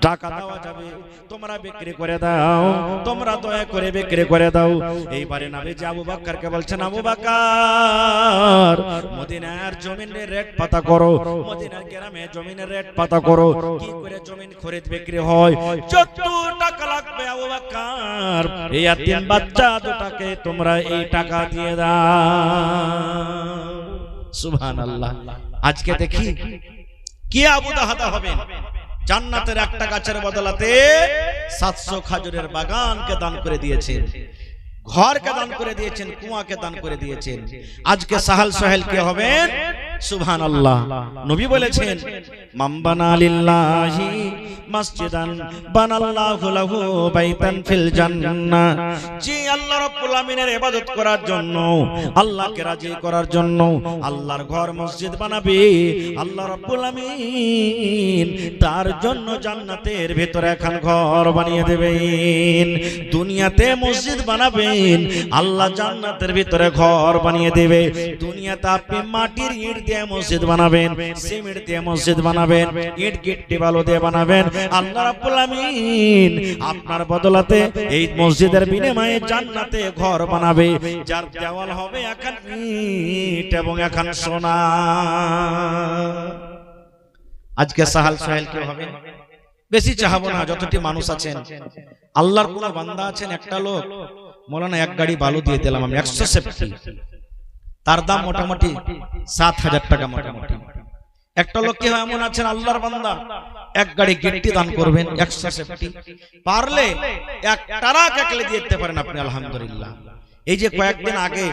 টাকা দেওয়া যাবে, তোমরা বিক্রি করে দাও, তোমরা দয়া করে বিক্রি করে দাও। এইবারে নবীজি আবু বকরকে বলছেন আবু বকর মদিনার জমিনের রেট পাতা করো, মদিনার গ্রামে জমিনের রেট পাতা করো, কি করে জমিন খরিদ বিক্রি হয়, যত টাকা লাগবে আবু বকর এই ইয়াতিম বাচ্চা 2টাকে তোমরা এই টাকা দিয়ে দাও। সুবহানাল্লাহ। আজকে দেখি কি আবু দাহাদা হবেন, জান্নাতের একটা গাছের বদলাতে 700 খেজুরের বাগানকে দান করে দিয়েছেন। ঘরকে দান করে দিয়েছেন, কুয়াকে দান করে দিয়েছেন। আজকে সাহাল সোহেল কে হবেন? সুবহানাল্লাহ। নবী বলেছেন, মান বানা লিল্লাহি মসজিদান বানাল্লাহু লাহু বাইতান ফিল জান্নাহ। যে আল্লাহ রাব্বুল আমিনের ইবাদত করার জন্য, আল্লাহকে রাজি করার জন্য আল্লাহর ঘর মসজিদ বানাবে, আল্লাহ রাব্বুল আমিন তার জন্য জান্নাতের ভিতরে এখন ঘর বানিয়ে দেবেন। দুনিয়াতে মসজিদ বানাবেন, আল্লাহ জান্নাতের ভিতরে ঘর বানিয়ে দেবে। দুনিয়াতে আপনি মাটির ইট দিয়ে মসজিদ বানাবেন, সিমেন্ট দিয়ে মসজিদ বানাবেন, ইট গিট্টি বালু দিয়ে বানাবেন, আল্লাহ রাব্বুল আমিন আপনার বদলাতে এই মসজিদের বিনিময়ে জান্নাতে ঘর বানাবে, যার দেওয়াল হবে এখন ইট এবং এখন সোনা। আজকে সাহাল সোহেল কি হবে? বেশি চাহাবো না, যতটি মানুষ আছেন। আল্লাহর কোন বান্দা আছেন, একটা লোক মৌলানা এক গাড়ি বালু দিয়ে দিলাম আমি 170, তার দাম মোটামুটি 7,000 টাকা মোটামুটি। একটা লোক কি এমন আছেন আল্লাহর বান্দা, এক গাড়ি গিট্টি দান করবেন 170, পারলে এক টারাক একলে দিয়ে দিতে পারেন আপনি, আলহামদুলিল্লাহ। এই যে কয়েকদিন আগে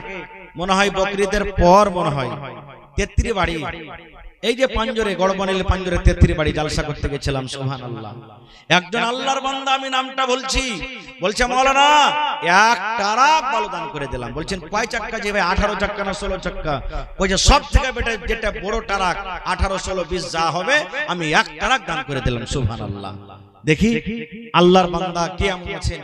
মনে হয় বকরিদের পর মনে হয় 33 বাড়ি, এই যে পাঞ্জরে গড়বনিলে পাঞ্জরে 33 বাড়ি জালসা করতে গেছিলাম, সুবহানাল্লাহ। একজন আল্লাহর বান্দা, আমি নামটা বলছি, বলছে মাওলানা এক টারাক বালু দান করে দিলাম। বলছেন কয় চাক্কা? যে ভাই 18 চাক্কা না 16 চাক্কা। ওই যে সব থেকে যেটা বড় টারাক 18, 16, 20 যা হবে আমি এক টারাক দান করে দিলাম, সুবহানাল্লাহ। দেখি আল্লাহর বান্দা কে এমন আছেন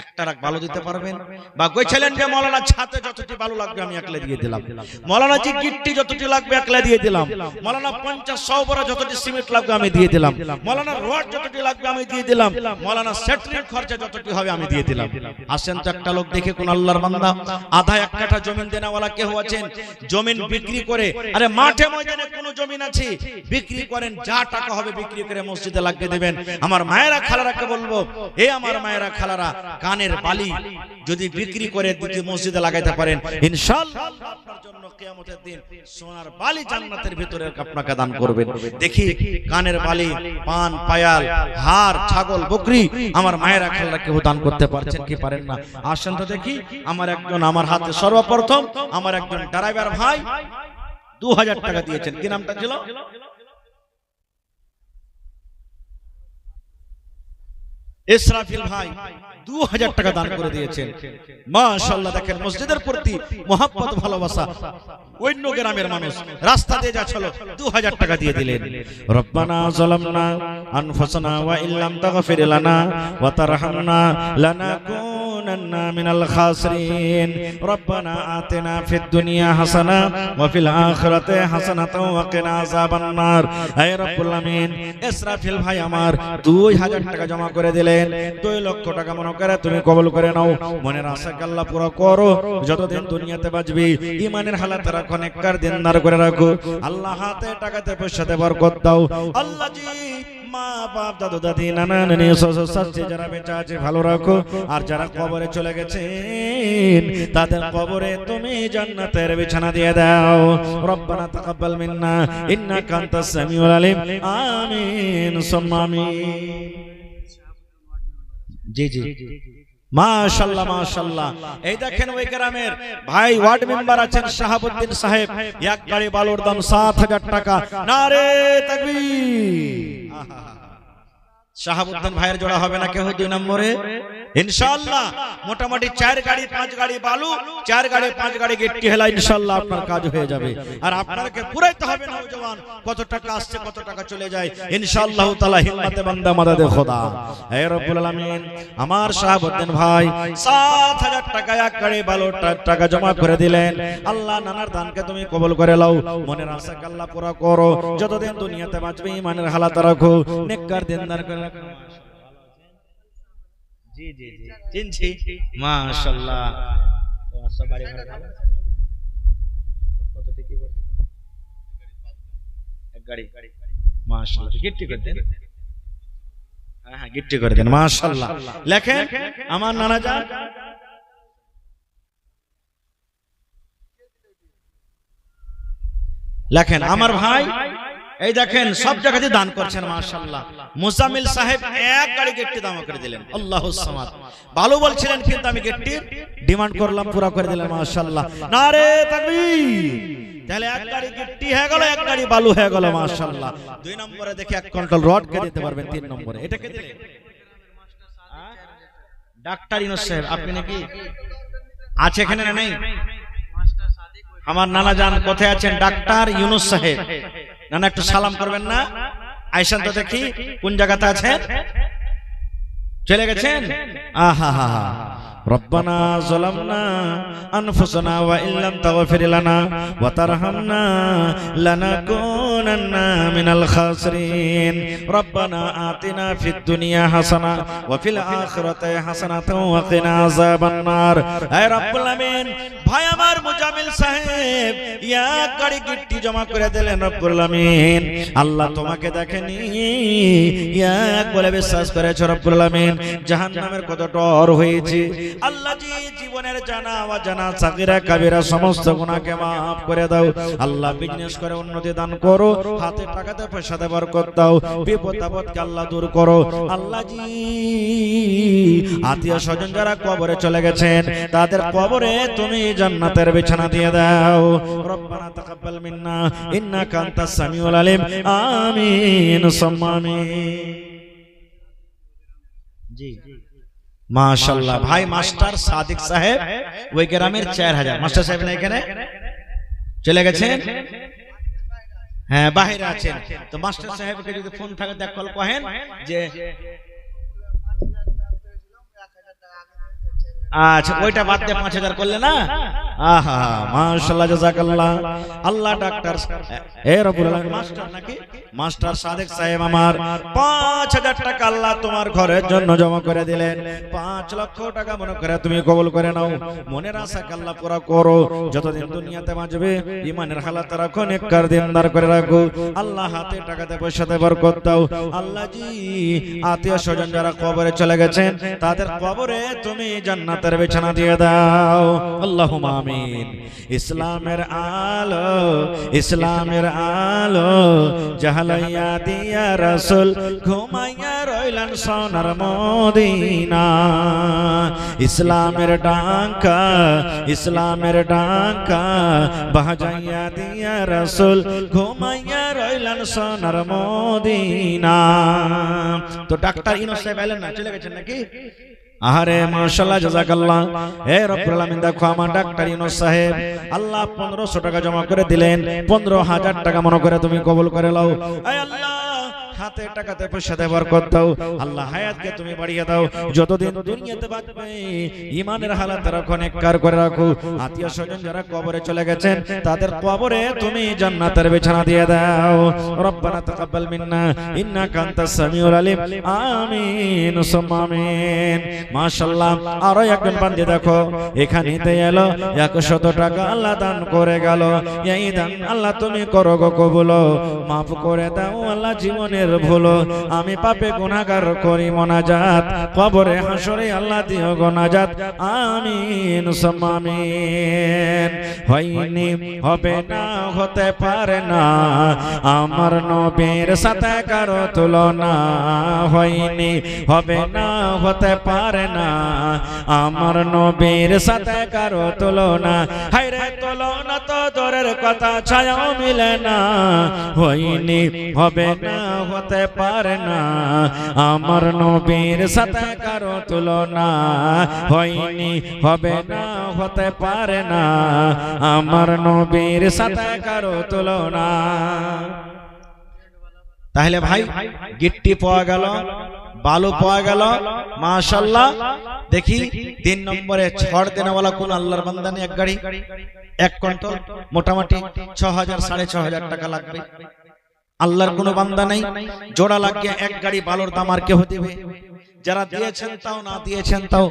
এক টারাক বালু দিতে পারবেন? বা কইছিলেন যে মাওলানা ছাতে যতটি বালু লাগবে আমি একলা দিয়ে দিলাম, মাওলানা জি গিট্টি যতটি লাগবে একলা দিয়ে দিলাম, মাওলানা 50-100 বড় যতটি সিমেন্ট লাগবে আমি দিয়ে দিলাম, মাওলানা রড যতটি লাগবে আমি দিয়ে দিলাম, মাওলানা সেটরিং খরচা যতটি হবে আমি দিয়ে দিলাম। আসেন তো একটা লোক দেখে কোন আল্লাহর বান্দা আধা 1 কাঠা জমি দেনাওয়ালা কেউ আছেন, জমি বিক্রি করে, আরে মাঠে ময়দানে কোন জমি আছে বিক্রি করেন, যা টাকা হবে বিক্রি করে মসজিদে লাগিয়ে দিবেন। আমার মায়েরা খালারাকে বলবো, এ আমার মায়েরা খালারা, কানের বালি যদি বিক্রি করে দিতে মসজিদে লাগাইতে পারেন, ইনশাআল্লাহ আপনার জন্য কিয়ামতের দিন সোনার বালি জান্নাতের ভিতরে আপনাকে দান করবেন। দেখি কানের বালি, পান, পায়াল, হার, ছাগল, বকরি আমার মায়েরা খালারা কেউ দান করতে পারছেন কি পারেন না? আসেন তো দেখি। আমার হাতে সর্বপ্রথম আমার একজন ড্রাইভার ভাই 2000 টাকা দিয়েছেন। কি নামটা ছিল? ইসরাফিল ভাই 2000 টাকা দান করে দিয়েছেন। মাশাআল্লাহ। দেখেন মসজিদের প্রতি মহব্বত, ভালোবাসা। অন্য গ্রামের মানুষ রাস্তা দিয়ে যাচ্ছিল, 2000 টাকা দিয়ে দিলেন। রব্বানা যালামনা আনফুসানা ওয়া ইল্লাম তাগফির লানা ওয়া তারহামনা লানাকুনান্না মিনাল খাসিরিন। রব্বানা আতিনা ফিদ দুনিয়া হাসানা ওয়া ফিল আখিরাতি হাসানাতাও ওয়া কিনা আযাবান নার। হে রব্বুল আমিন, ইসরাফিল ভাই আমার 2000 টাকা জমা করে দিলেন। 2 লক্ষ টাকা মনে করে তুমি কবুল করে নাও। মনের আশাকে আল্লাহ পুরো করো। যতদিন দুনিয়াতে বাঁচবি ঈমানের হালাত রাখো, নেককার দিনদার করে রাখো। আল্লাহ হাতে টাকাতে পয়সাতে বরকত দাও। আল্লাহ জি মা বাপ দাদু দাদি নানা নানি শ্বশুর শাশুড়ি যারা বেঁচে আছে ভালো রাখো, আর যারা কবরে চলে গেছেন তাদের কবরে তুমি জান্নাতের বিছানা দিয়ে দাও। রব্বানা তাকাব্বাল মিন্না ইন্নাকা আনতাস সামিউল আলিম। আমিন সুম্মা আমিন। জি জি মাশাআল্লাহ মাশাআল্লাহ। এই দেখেন ওই গ্রামের ভাই ওয়ার্ড মেম্বার আছেন শাহাবুদ্দিন সাহেব, এক গাড়ি বালুর দাম 7000 টাকা। নারে তাকবীর। শাহাবুদ্দিন ভাইয়ের জোড়া হবে না কেউ 2 নম্বরে? ইনশাআল্লাহ মোটামুটি 4 গাড়ি 5 গাড়ি বালু, 4 গাড়ি 5 গাড়ি গিট্টি হেলা, ইনশাআল্লাহ আপনার কাজ হয়ে যাবে। আর আপনাকে পুরাইতে হবে না নওজওয়ান, কত টাকা আসছে কত টাকা চলে যায়, ইনশাআল্লাহ তাআলা হিম্মতে বান্দা মাদাদে খোদা। হে রব্বুল আলামিন, আমার শাহাবুদ্দিন ভাই 7000 টাকা এক গাড়ি বালু টাকা জমা করে দিলেন। আল্লাহ নানার দানকে তুমি কবুল করে নাও। মনের আশাকে আল্লাহ পুরা করো। যতদিন দুনিয়াতে বাঁচবে ঈমানের হালাত রাখো, নেককার দিনদার করে রাখো। জি জি জি চিনছি। মাশাআল্লাহ। সব বাড়ি ঘর ভালো? কত টাকা বল? এক গাড়ি। মাশাআল্লাহ। গিফট করে দেন। হ্যাঁ গিফট করে দেন। মাশাআল্লাহ। লেখেন আমার নানা জান লেখেন আমার ভাই এই দেখেন সব জায়গাতে দান করছেন মাশাআল্লাহ। মুজাম্মিল সাহেব এক গাড়ি গেটটি দাম করে দিলেন, আল্লাহুস সামাদ। ভালো বলছিলেন কিন্তু আমি গেটটির ডিমান্ড করলাম, পুরো করে দিলেন মাশাআল্লাহ। নারে তাকবীর। তাহলে এক গাড়ি গিট্টি হয়ে গেল, এক গাড়ি বালু হয়ে গেল মাশাআল্লাহ। 2 নম্বরে দেখে 1 কুইন্টাল রড কে দিতে পারবেন। 3 নম্বরে এটা কে দিলেন? ডাক্তার ইউনূস সাহেব। আপনি নাকি আছে এখানে না নেই? আমার নানা জান কোথায় আছেন? ডাক্তার ইউনূস সাহেব। নানা একটু সালাম করবেন না? আইসান তো দেখি কোন জায়গাতে আছেন। চলে গেছেন? আহা হা হা। রব্বানা যালামনা আনফুসানা ওয়া ইল্লাম তাগফির লানা ওয়া তারহামনা লানাকুনান্না মিনাল খাসিরিন। রব্বানা আতিনা ফিদ দুনিয়া হাসানা ওয়া ফিল আখিরাতি হাসানাতাও ওয়া কিনা আযাবান নার। হে রব্বুল আমিন, ভাই আমার মুজাম্মিল সাহেব এক গাড়ি গিট্টি জমা করে দিলেন রব্বুল আমিন। আল্লাহ তোমাকে দেখেনি, এক বলে বিশ্বাস করেছে রব্বুল আমিন। জাহান্নামের কত ডর হয়েছে। আল্লাহ জি জীবনের জানা অজানা সাগীরা কাবীরা সমস্ত গুনাহকে maaf করে দাও। আল্লাহ বিজনেস করে উন্নতি দান করো, হাতে টাকাতে পয়সাতে বরকত দাও, বিপদ আপদকে আল্লাহ দূর করো। আল্লাহ জি আত্মীয় স্বজন যারা কবরে চলে গেছেন তাদের কবরে তুমি জান্নাতের বিছানা দিয়ে দাও। রব্বানা তাকাব্বাল মিন্না ইন্নাকা আনতাস সামিউল আলিম। আমিন সুম্মা আমিন। জি মাশাআল্লাহ। ভাই মাস্টার সাদিক সাহেব ওই গ্রামের 4000। মাস্টার সাহেব না এখানে চলে গেছেন? হ্যাঁ বাইরে আছেন। তো মাস্টার সাহেবকে যদি ফোন থাকে দেখ কল কহেন যে আচ্ছা ওইটা বাদ দিয়ে 5000 করলে না? আহা মাশাআল্লাহ জাযাকাল্লাহ। আল্লাহ ডাক্তার এ রব্বুল আলামিন মাস্টার নাকি মাস্টার সাদেক সাহেব আমার 5000 টাকা আল্লাহ তোমার ঘরের জন্য জমা করে দিলেন। 5 লক্ষ টাকা মনে করে তুমি কবুল করে নাও। মনের আশাকে আল্লাহ পুরা করো। যতদিন দুনিয়াতে বাঁচবে ঈমানের হালাত রাখো, নেককার দিনদার করে রাখো। আল্লাহ হাতে টাকাতে পয়সাতে বরকত দাও। আল্লাহ জি আত্মীয় স্বজন যারা কবরে চলে গেছেন তাদের কবরে তুমি জান্নাতের বিছানা দিয়ে দাও। আল্লাহুম্মা আমিন। ইসলামের আলো, ইসলামের আলো জাহালাইয়া দিয়া রাসূল ঘুমাইয়া রইলেন সোনার মদিনা। ইসলামের ডাঙ্কা, ইসলামের ডাঙ্কা বাজাইয়া দিয়া রাসূল ঘুমাইয়া রইলেন সোনার মদিনা। তো ডাক্তার ইউনূস সাহেব এলেন না, চলে গেছেন নাকি? আরে মাশাআল্লাহ জাযাকাল্লাহ। হে রব্বুল আলামিন দেখো আমার ডাক্তার ইউনূস সাহেব আল্লাহ 1500 টাকা জমা করে দিলেন। 15000 টাকা মনে করে তুমি কবুল করে নাও। হে আল্লাহ হাতে টাকাতে পয়সাতে বরকত দাও। আল্লাহ হায়াতকে তুমি বাড়িয়ে দাও। যতদিন দুনিয়াতে বাঁচবে ঈমানের হালাত রাখো, নেককার করে রাখো। আত্মীয় স্বজন যারা কবরে চলে গেছেন তাদের কবরে তুমি জান্নাতের বিছানা দিয়ে দাও। রব্বানা তাকাব্বাল মিন্না ইন্নাকা আনতাস সামিউল আলিম। আমিন সুম্মা আমিন। মাশাআল্লাহ। আরো একজন বান্দী দেখো এখানেতে এলো 100 টাকা আল্লাহ দান করে গেল। এই দান আল্লাহ তুমি করো গো কবুল, মাফ করে দাও আল্লাহ জীবনের ভুলো। আমি পাপে গুনাহগার করি মোনাজাত, কবরে হাসরে আল্লাহ দিও গোনাজাত। আমিন সুম্মা আমিন। হয়নি হবে না হতে পারে না আমার নবীর সাথে কারো তুলনা। হয়নি হবে না হতে পারে না আমার নবীর সাথে কারো তুলনা। হায়রে তুলনা তো দূরের কথা, ছায়াও মিলে না। হয়নি হবে না হতে পারে না আমার নবীর সাথে কারো তুলনা। হয়নি হবে না হতে পারে না আমার নবীর সাথে কারো তুলনা। তাহলে ভাই গিট্টি পাওয়া গেল, বালু পাওয়া গেল মাশাআল্লাহ। দেখি 3 নম্বরে ছড় দেনেওয়ালা কোন আল্লাহর বান্দা নেই? এক গাড়ি 1 কুইন্টাল মোটামুটি 6000 6500 টাকা লাগবে। আল্লাহর কোনো বান্দা নাই, জোড়া লাগিয়ে 1 গাড়ি বালুর দাম আর কেউ দেবে? যারা দিয়েছেন তাও, না দিয়েছেন তাও,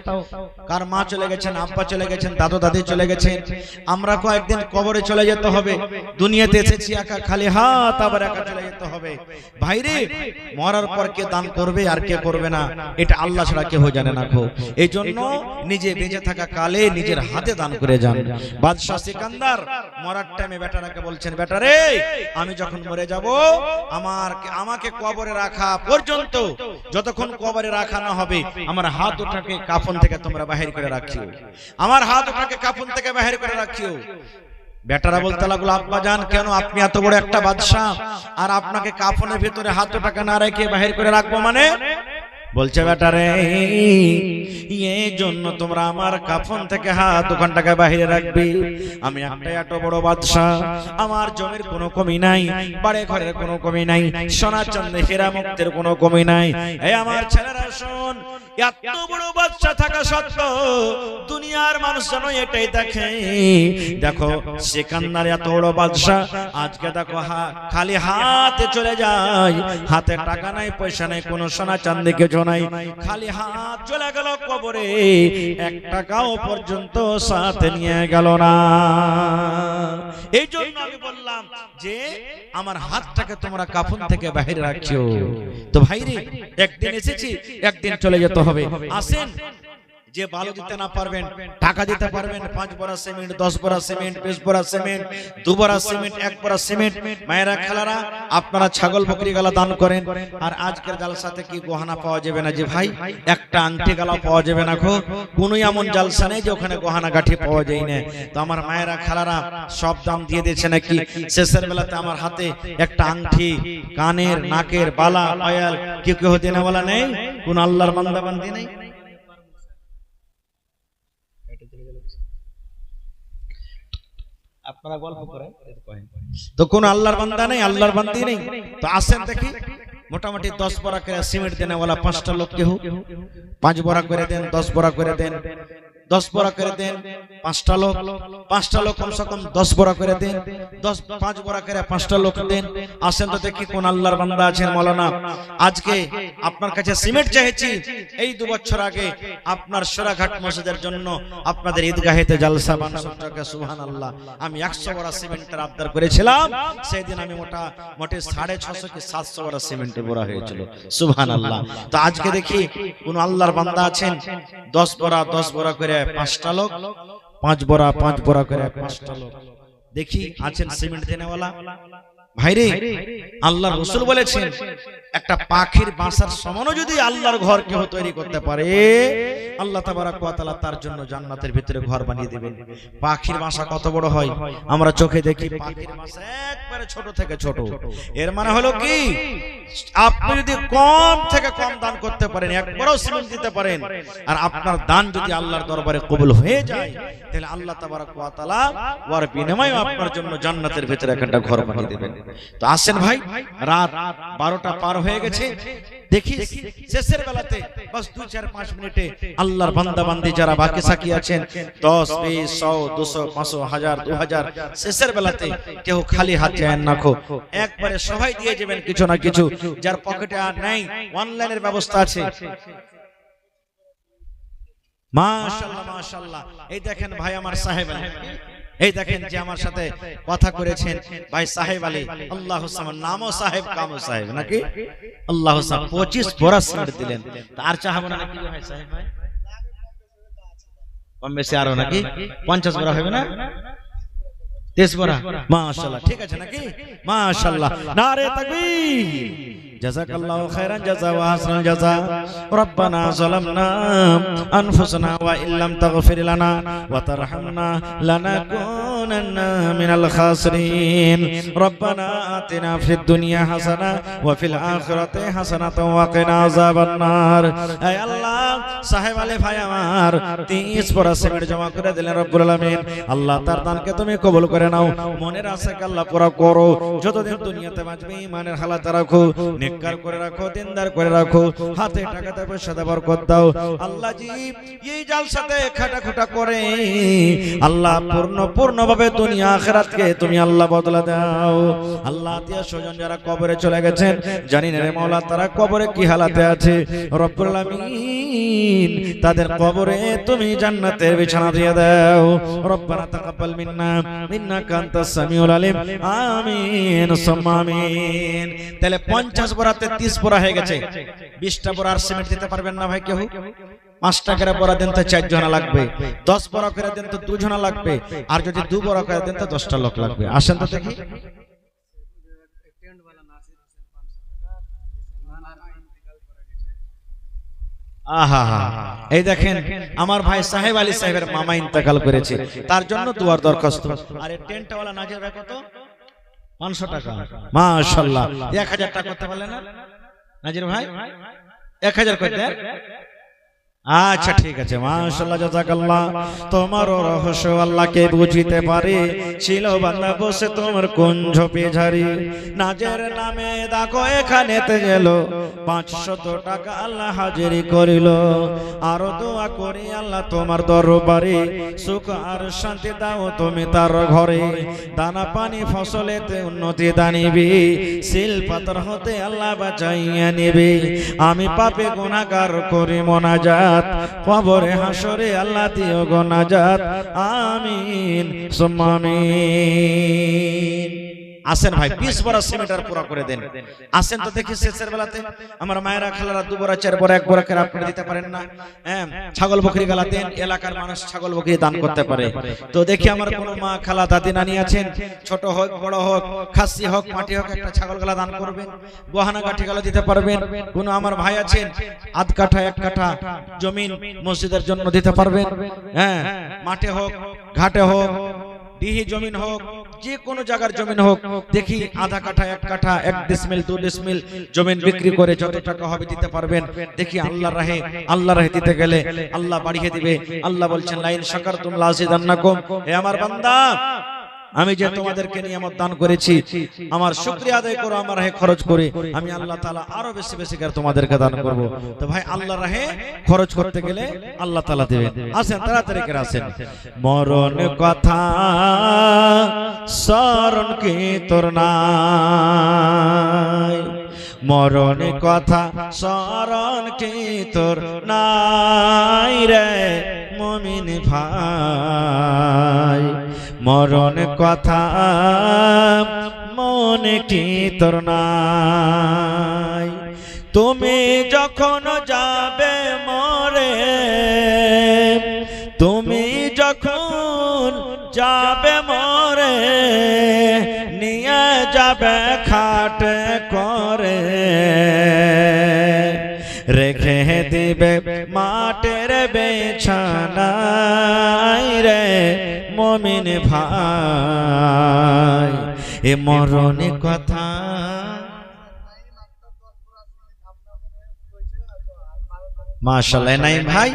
কার মা চলে গেছেন, আব্বা চলে গেছেন, দাদু দাদি চলে গেছেন, আমরা কয়েকদিন কবরে চলে যেতে হবে। দুনিয়াতে এসেছি একা, খালি হাত, আবার একা চলে যেতে হবে। ভাইরে, মরার পর কে দান করবে আর কে করবে না এটা আল্লাহ ছাড়া কেউ জানে না। এই জন্য নিজে বেঁচে থাকা কালে নিজের হাতে দান করে যান। বাদশাহ সিকান্দার মরার টাইমে বেটারাকে বলছেন, বেটারে আমি যখন মরে যাব আমাকে কবরে রাখা পর্যন্ত, যতক্ষণ কবরে রাখা না হবে, আমার হাত ওটাকে কাফন থেকে তোমরা বাহির করে রাখিও, আমার হাত ওটাকে কাফন থেকে বাহির করে রাখিও। বেটারা বলতে লাগলো, আব্বা জান কেন, আপনি এত বড় একটা বাদশাহ আর আপনাকে কাফনের ভিতরে হাত ওটাকে না রেখে বাহির করে রাখবো মানে? বলছে, বেটারে এই জন্য তোমরা আমার কাফন থেকে হাত ওখানটাকে বাহিরে রাখবে। আমি একটা এত বড় বাদশাহ, আমার জমির কোনো কমি নাই, বাড়ি ঘরের কোনো কমি নাই, সোনা চাঁদে হীরা মুক্তের কোনো কমি নাই। এই আমার ছেলেরা শোন, এত বড় বাদশা থাকা সত্ত্বেও দুনিয়ার মানুষ যেন এটাই দেখে, দেখো সিকান্দার এত বড় বাদশা, আজকে দেখো খালি হাতে চলে যায়, হাতে টাকা নাই, পয়সা নাই, কোনো সোনা চাঁদি কিছু নাই, খালি হাত চলে গেল কবরে, এক টাকাও পর্যন্ত সাথে নিয়ে গেল না। এই জন্য আমি বললাম যে আমার হাতটাকে তোমরা কাফন থেকে বাইরে রাখিও। তো ভাইরে, একদিন এসেছি, একদিন চলে যেতে হবে। আসেন, যে বালু দিতে না পারবেন, টাকা দিতে পারবেন, 5 বড়া সিমেন্ট, 10 বড়া সিমেন্ট, 20 বড়া সিমেন্ট, 2 বড়া সিমেন্ট, 1 বড়া সিমেন্ট, মায়েরা খালারা আপনারা ছাগল বকরি গালা দান করেন। আর আজকের জালসাতে কি গহনা পাওয়া যাবে না যে ভাই, একটা আংটি গালা পাওয়া যাবে না, কোনো এমন জালসা নেই যে ওখানে গহনা গাঠি পাওয়া যায় না। তো আমার মায়েরা খালারা সব দাম দিয়ে দিয়েছে নাকি, শেষের বেলাতে আমার হাতে একটা আংটি, কানের, নাকের বালা, পায়াল কি কেউ দেনা বলা নেই, কোন আল্লাহর বান্দা বান্দি নেই। আপনারা গল্প করেন তো কোন আল্লাহর বান্দা নেই, আল্লাহর বান্দি নেই। তো আসেন দেখি, মোটামুটি 10 বড়া করে সিমেন্ট দেনে वाला 5টা লোক কেউ 5 বড়া করে দেন, 10 বড়া করে দেন, 10 বড়া করে দেন, 5টা লোক কমসে কম 10 বড়া করে দেন, 5 বড়া করে 5টা লোক দেন। আসেন তো দেখি কোন আল্লাহর বান্দা আছেন। মাওলানা, আজকে আপনার কাছে সিমেন্ট চাইছি, এই 2 বছর আগে আপনার সরাঘাট মসজিদের জন্য আপনাদের ঈদগাহেতে জালসা বানানোটাকে সুবহানাল্লাহ আমি 100 বড়া সিমেন্টের আবদার করেছিলাম। সেই দিন আমি মোটে 650 কি 700 বড়া সিমেন্টের বড়া হয়েছিল, সুবহানাল্লাহ। তো আজকে দেখি কোন আল্লাহর বান্দা আছেন, 10 বড়া করে 5টা লোক, 5 বড়া করে 5টা লোক দেখি আছেন সিমেন্ট দেনেওয়ালা। ভাইরে, আল্লাহর রাসূল বলেছেন একটা পাখির বাসার সমানও যদি আল্লাহর ঘর কেউ তৈরি করতে পারে, আল্লাহ তাবারক ওয়া তাআলা তার জন্য জান্নাতের ভিতরে ঘর বানিয়ে দিবেন। পাখির বাসা কত বড় হয় আমরা চোখে দেখি, পাখির বাসা একবারে ছোট থেকে ছোট। এর মানে হলো কি, আপনি যদি কম থেকে কম দান করতে পারেন, একবারও সিমেন্ট দিতে পারেন, আর আপনার দান যদি আল্লাহর দরবারে কবুল হয়ে যায়, তাহলে আল্লাহ তাবারক ওয়া তাআলা ওর বিনিময়ে আপনার জন্য জান্নাতের ভিতরে একটা ঘর বানিয়ে দিবেন। তো আসেন ভাই, রাত 12টা পার হয়ে গেছে, দেখি শেষের বেলাতে বাস 2-4-5 মিনিটে আল্লাহর বান্দা বান্দি যারা বাকি সাকি আছেন, 10, 20, 100, 200, 500, 1000, 2000, শেষের বেলাতে কেউ খালি হাত যায় না, একবারে সবাই দিয়ে যাবেন কিছু না কিছু। যার পকেটে আর নাই, অনলাইনের ব্যবস্থা আছে। মাশাআল্লাহ মাশাআল্লাহ। এই দেখেন ভাই আমার সাহেব আলী, এই দেখেন যে আমার সাথে কথা করেছেন ভাই সাহেব আলী, আল্লাহু সামান, নামও সাহেব কামও সাহেব নাকি, আল্লাহু সামান 25 বড়া সিমেন্ট দিলেন। তার চাহাবো না নাকি ভাই সাহেব ভাই, কম বেশি আরো নাকি 50 বড়া হবে না, 30 বড়া, মাশাআল্লাহ। ঠিক আছে নাকি, মাশাআল্লাহ, নারে তাকবীর। জাযাকাল্লাহু খাইরান জাযা ওয়া হাসানাল জাযা। রব্বানা যালামনা আনফুসানা ওয়া ইল্লাম তাগফির লানা ওয়া তারহামনা লানাকুনান্না মিনাল খাসিরিন। রব্বানা আতিনা ফিদ দুনিয়া হাসানা ওয়া ফিল আখিরাতি হাসানাতাও ওয়া কিনা আযাবান নার। হে আল্লাহ, সাহেব আলী ভাই আমার 30 বড়া সিমেন্ট জমা করে দিলেন রব্বুল আলামিন। আল্লাহ তার দানকে তুমি কবুল করে নাও, মনের আশাকে আল্লাহ পুরা করো। যতদিন দুনিয়াতে বাঁচবে ঈমানের হালাতে রাখো, নেককার করে রাখো, দিনদার করে রাখো, হাতে টাকাতে পয়সাতে বরকত দাও। আল্লাহ জি এই জালসাতে খাটাখুটা করে আল্লাহ পূর্ণ ভাবে দুনিয়া আখিরাতকে তুমি আল্লাহ বদলা দাও। আল্লাহ আত্মীয় স্বজন যারা কবরে চলে গেছেন, জানি না রে মাওলা তারা কবরে কি হালাতে আছে। রব্বুল আলামিন তাদের কবরে তুমি জান্নাতের বিছানা দিয়ে দাও। রব্বানা তাকাব্বাল মিন্না ইন্নাকা আনতাস সামিউল আলিম। আমিন সুম্মা আমিন। তাহলে 50 বরাতে 30 বরা হয়ে গেছে। 20টা বরা আর সিমেন্ট দিতে পারবেন না ভাই কেউ? 5 টাকা বরা দেন তো 4 জনা লাগবে, 10 বরা করে দেন তো 2 জনা লাগবে, আর যদি 2 বরা করে দেন তো 10টা লোক লাগবে। আসেন তো দেখি। আহা, এই দেখেন আমার ভাই সাহেব আলী সাহেবের মামা ইন্তেকাল করেছে, তার জন্য দুয়ার দরখাস্ত। আর এই টেন্টওয়ালা নাজির ভাই কত? 500 টাকা। মাশাআল্লাহ, 1000 টাকা করতে পারলেন না নাজির ভাই? 1000 করে দেন। আচ্ছা ঠিক আছে, মাশাআল্লাহ, জাযাকাল্লাহ। তোমার রহস্য আল্লাহকে বুঝিতে পারে, ছিল বান্দা বসে তোমার কুঞ্জ পেঝারি। নাজের নামে দেখো এখানেতে গেল 500 টাকা আল্লাহ হাজিরি করিল। আরো দোয়া করি আল্লাহ তোমার দরবারে, সুখ আর শান্তি দাও তুমি তার ঘরে। দানা পানি ফসলেতে উন্নতি দানিবি, সিল পাথর হতে আল্লাহ বাঁচাইয়া নিবি। আমি পাপে গুনাহগার করি মোনাজাত, কবরে হাসরে আল্লাহ দিও গো নাজাত। আমিন সুম্মা আমিন। আসেন ভাই 20 বড়া সিমেন্টার পুরো করে দেন। আসেন তো দেখি শেষের বেলাতে আমার মায়েরা খালারা 2 বড়া 4 বড়া 1 বড়া করে আপনি দিতে পারেন না? হ্যাঁ, ছাগল বকরি গালা দেন, এলাকার মানুষ ছাগল বকরি দান করতে পারে। তো দেখি আমার কোন মা খালা দাদি নানি আছেন, ছোট হোক বড় হোক, খাসি হোক মাটি হোক, একটা ছাগল গালা দান করবেন। গহনা গাঠি গালা দিতে পারবেন। কোন আমার ভাই আছেন আধ কাঠা 1 কাঠা জমিন মসজিদের জন্য দিতে পারবেন। হ্যাঁ, মাঠে হোক ঘাটে হোক ডিহি জমিন হোক, যে কোনো জায়গার জমিন হোক, দেখি আধা কাঠা 1 কাঠা 1 ডিসমিল 2 ডিসমিল জমিন বিক্রি করে যত টাকা হবে দিতে পারবেন। দেখি আল্লাহর রাহে দিতে গেলে আল্লাহ বাড়িয়ে দিবে। আল্লাহ বলছেন লাইন শাকারতুম লাযিদান্নাকুম। হে আমার বান্দা, আমি যে তোমাদেরকে নিয়ামত দান করেছি, আমার শুকরিয়া আদায় করো, আমার রাহে খরচ করে, আমি আল্লাহ তাআলা আরো বেশি বেশি করে তোমাদেরকে দান করব। তো ভাই আল্লাহর রাহে খরচ করতে গেলে আল্লাহ তাআলা দেবেন। আসেন তাড়াতাড়ি করে আসেন। মরণ কথা স্মরণ কি তোর নাই, মরণ কথা স্মরণ কি তোর নাই রে মুমিন ভাই। মরণ কথা মনে কি তোর নাই, তুমি যখন যাবে মরে, তুমি যখন যাবে মরে, নিয়ে যাবে খাটে করে, রেখে দিবে মাটির বিছানায় রে মুমিন ভাই। এ মরণ কথা মাশাআল্লাহ। নাই ভাই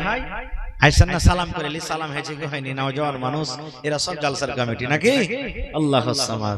আইসান না, সালাম করেলি, সালাম হয়েছে কি হয়নি? নওজোয়ান মানুষ এরা সব জালসার কমিটি নাকি? আল্লাহু সামাদ।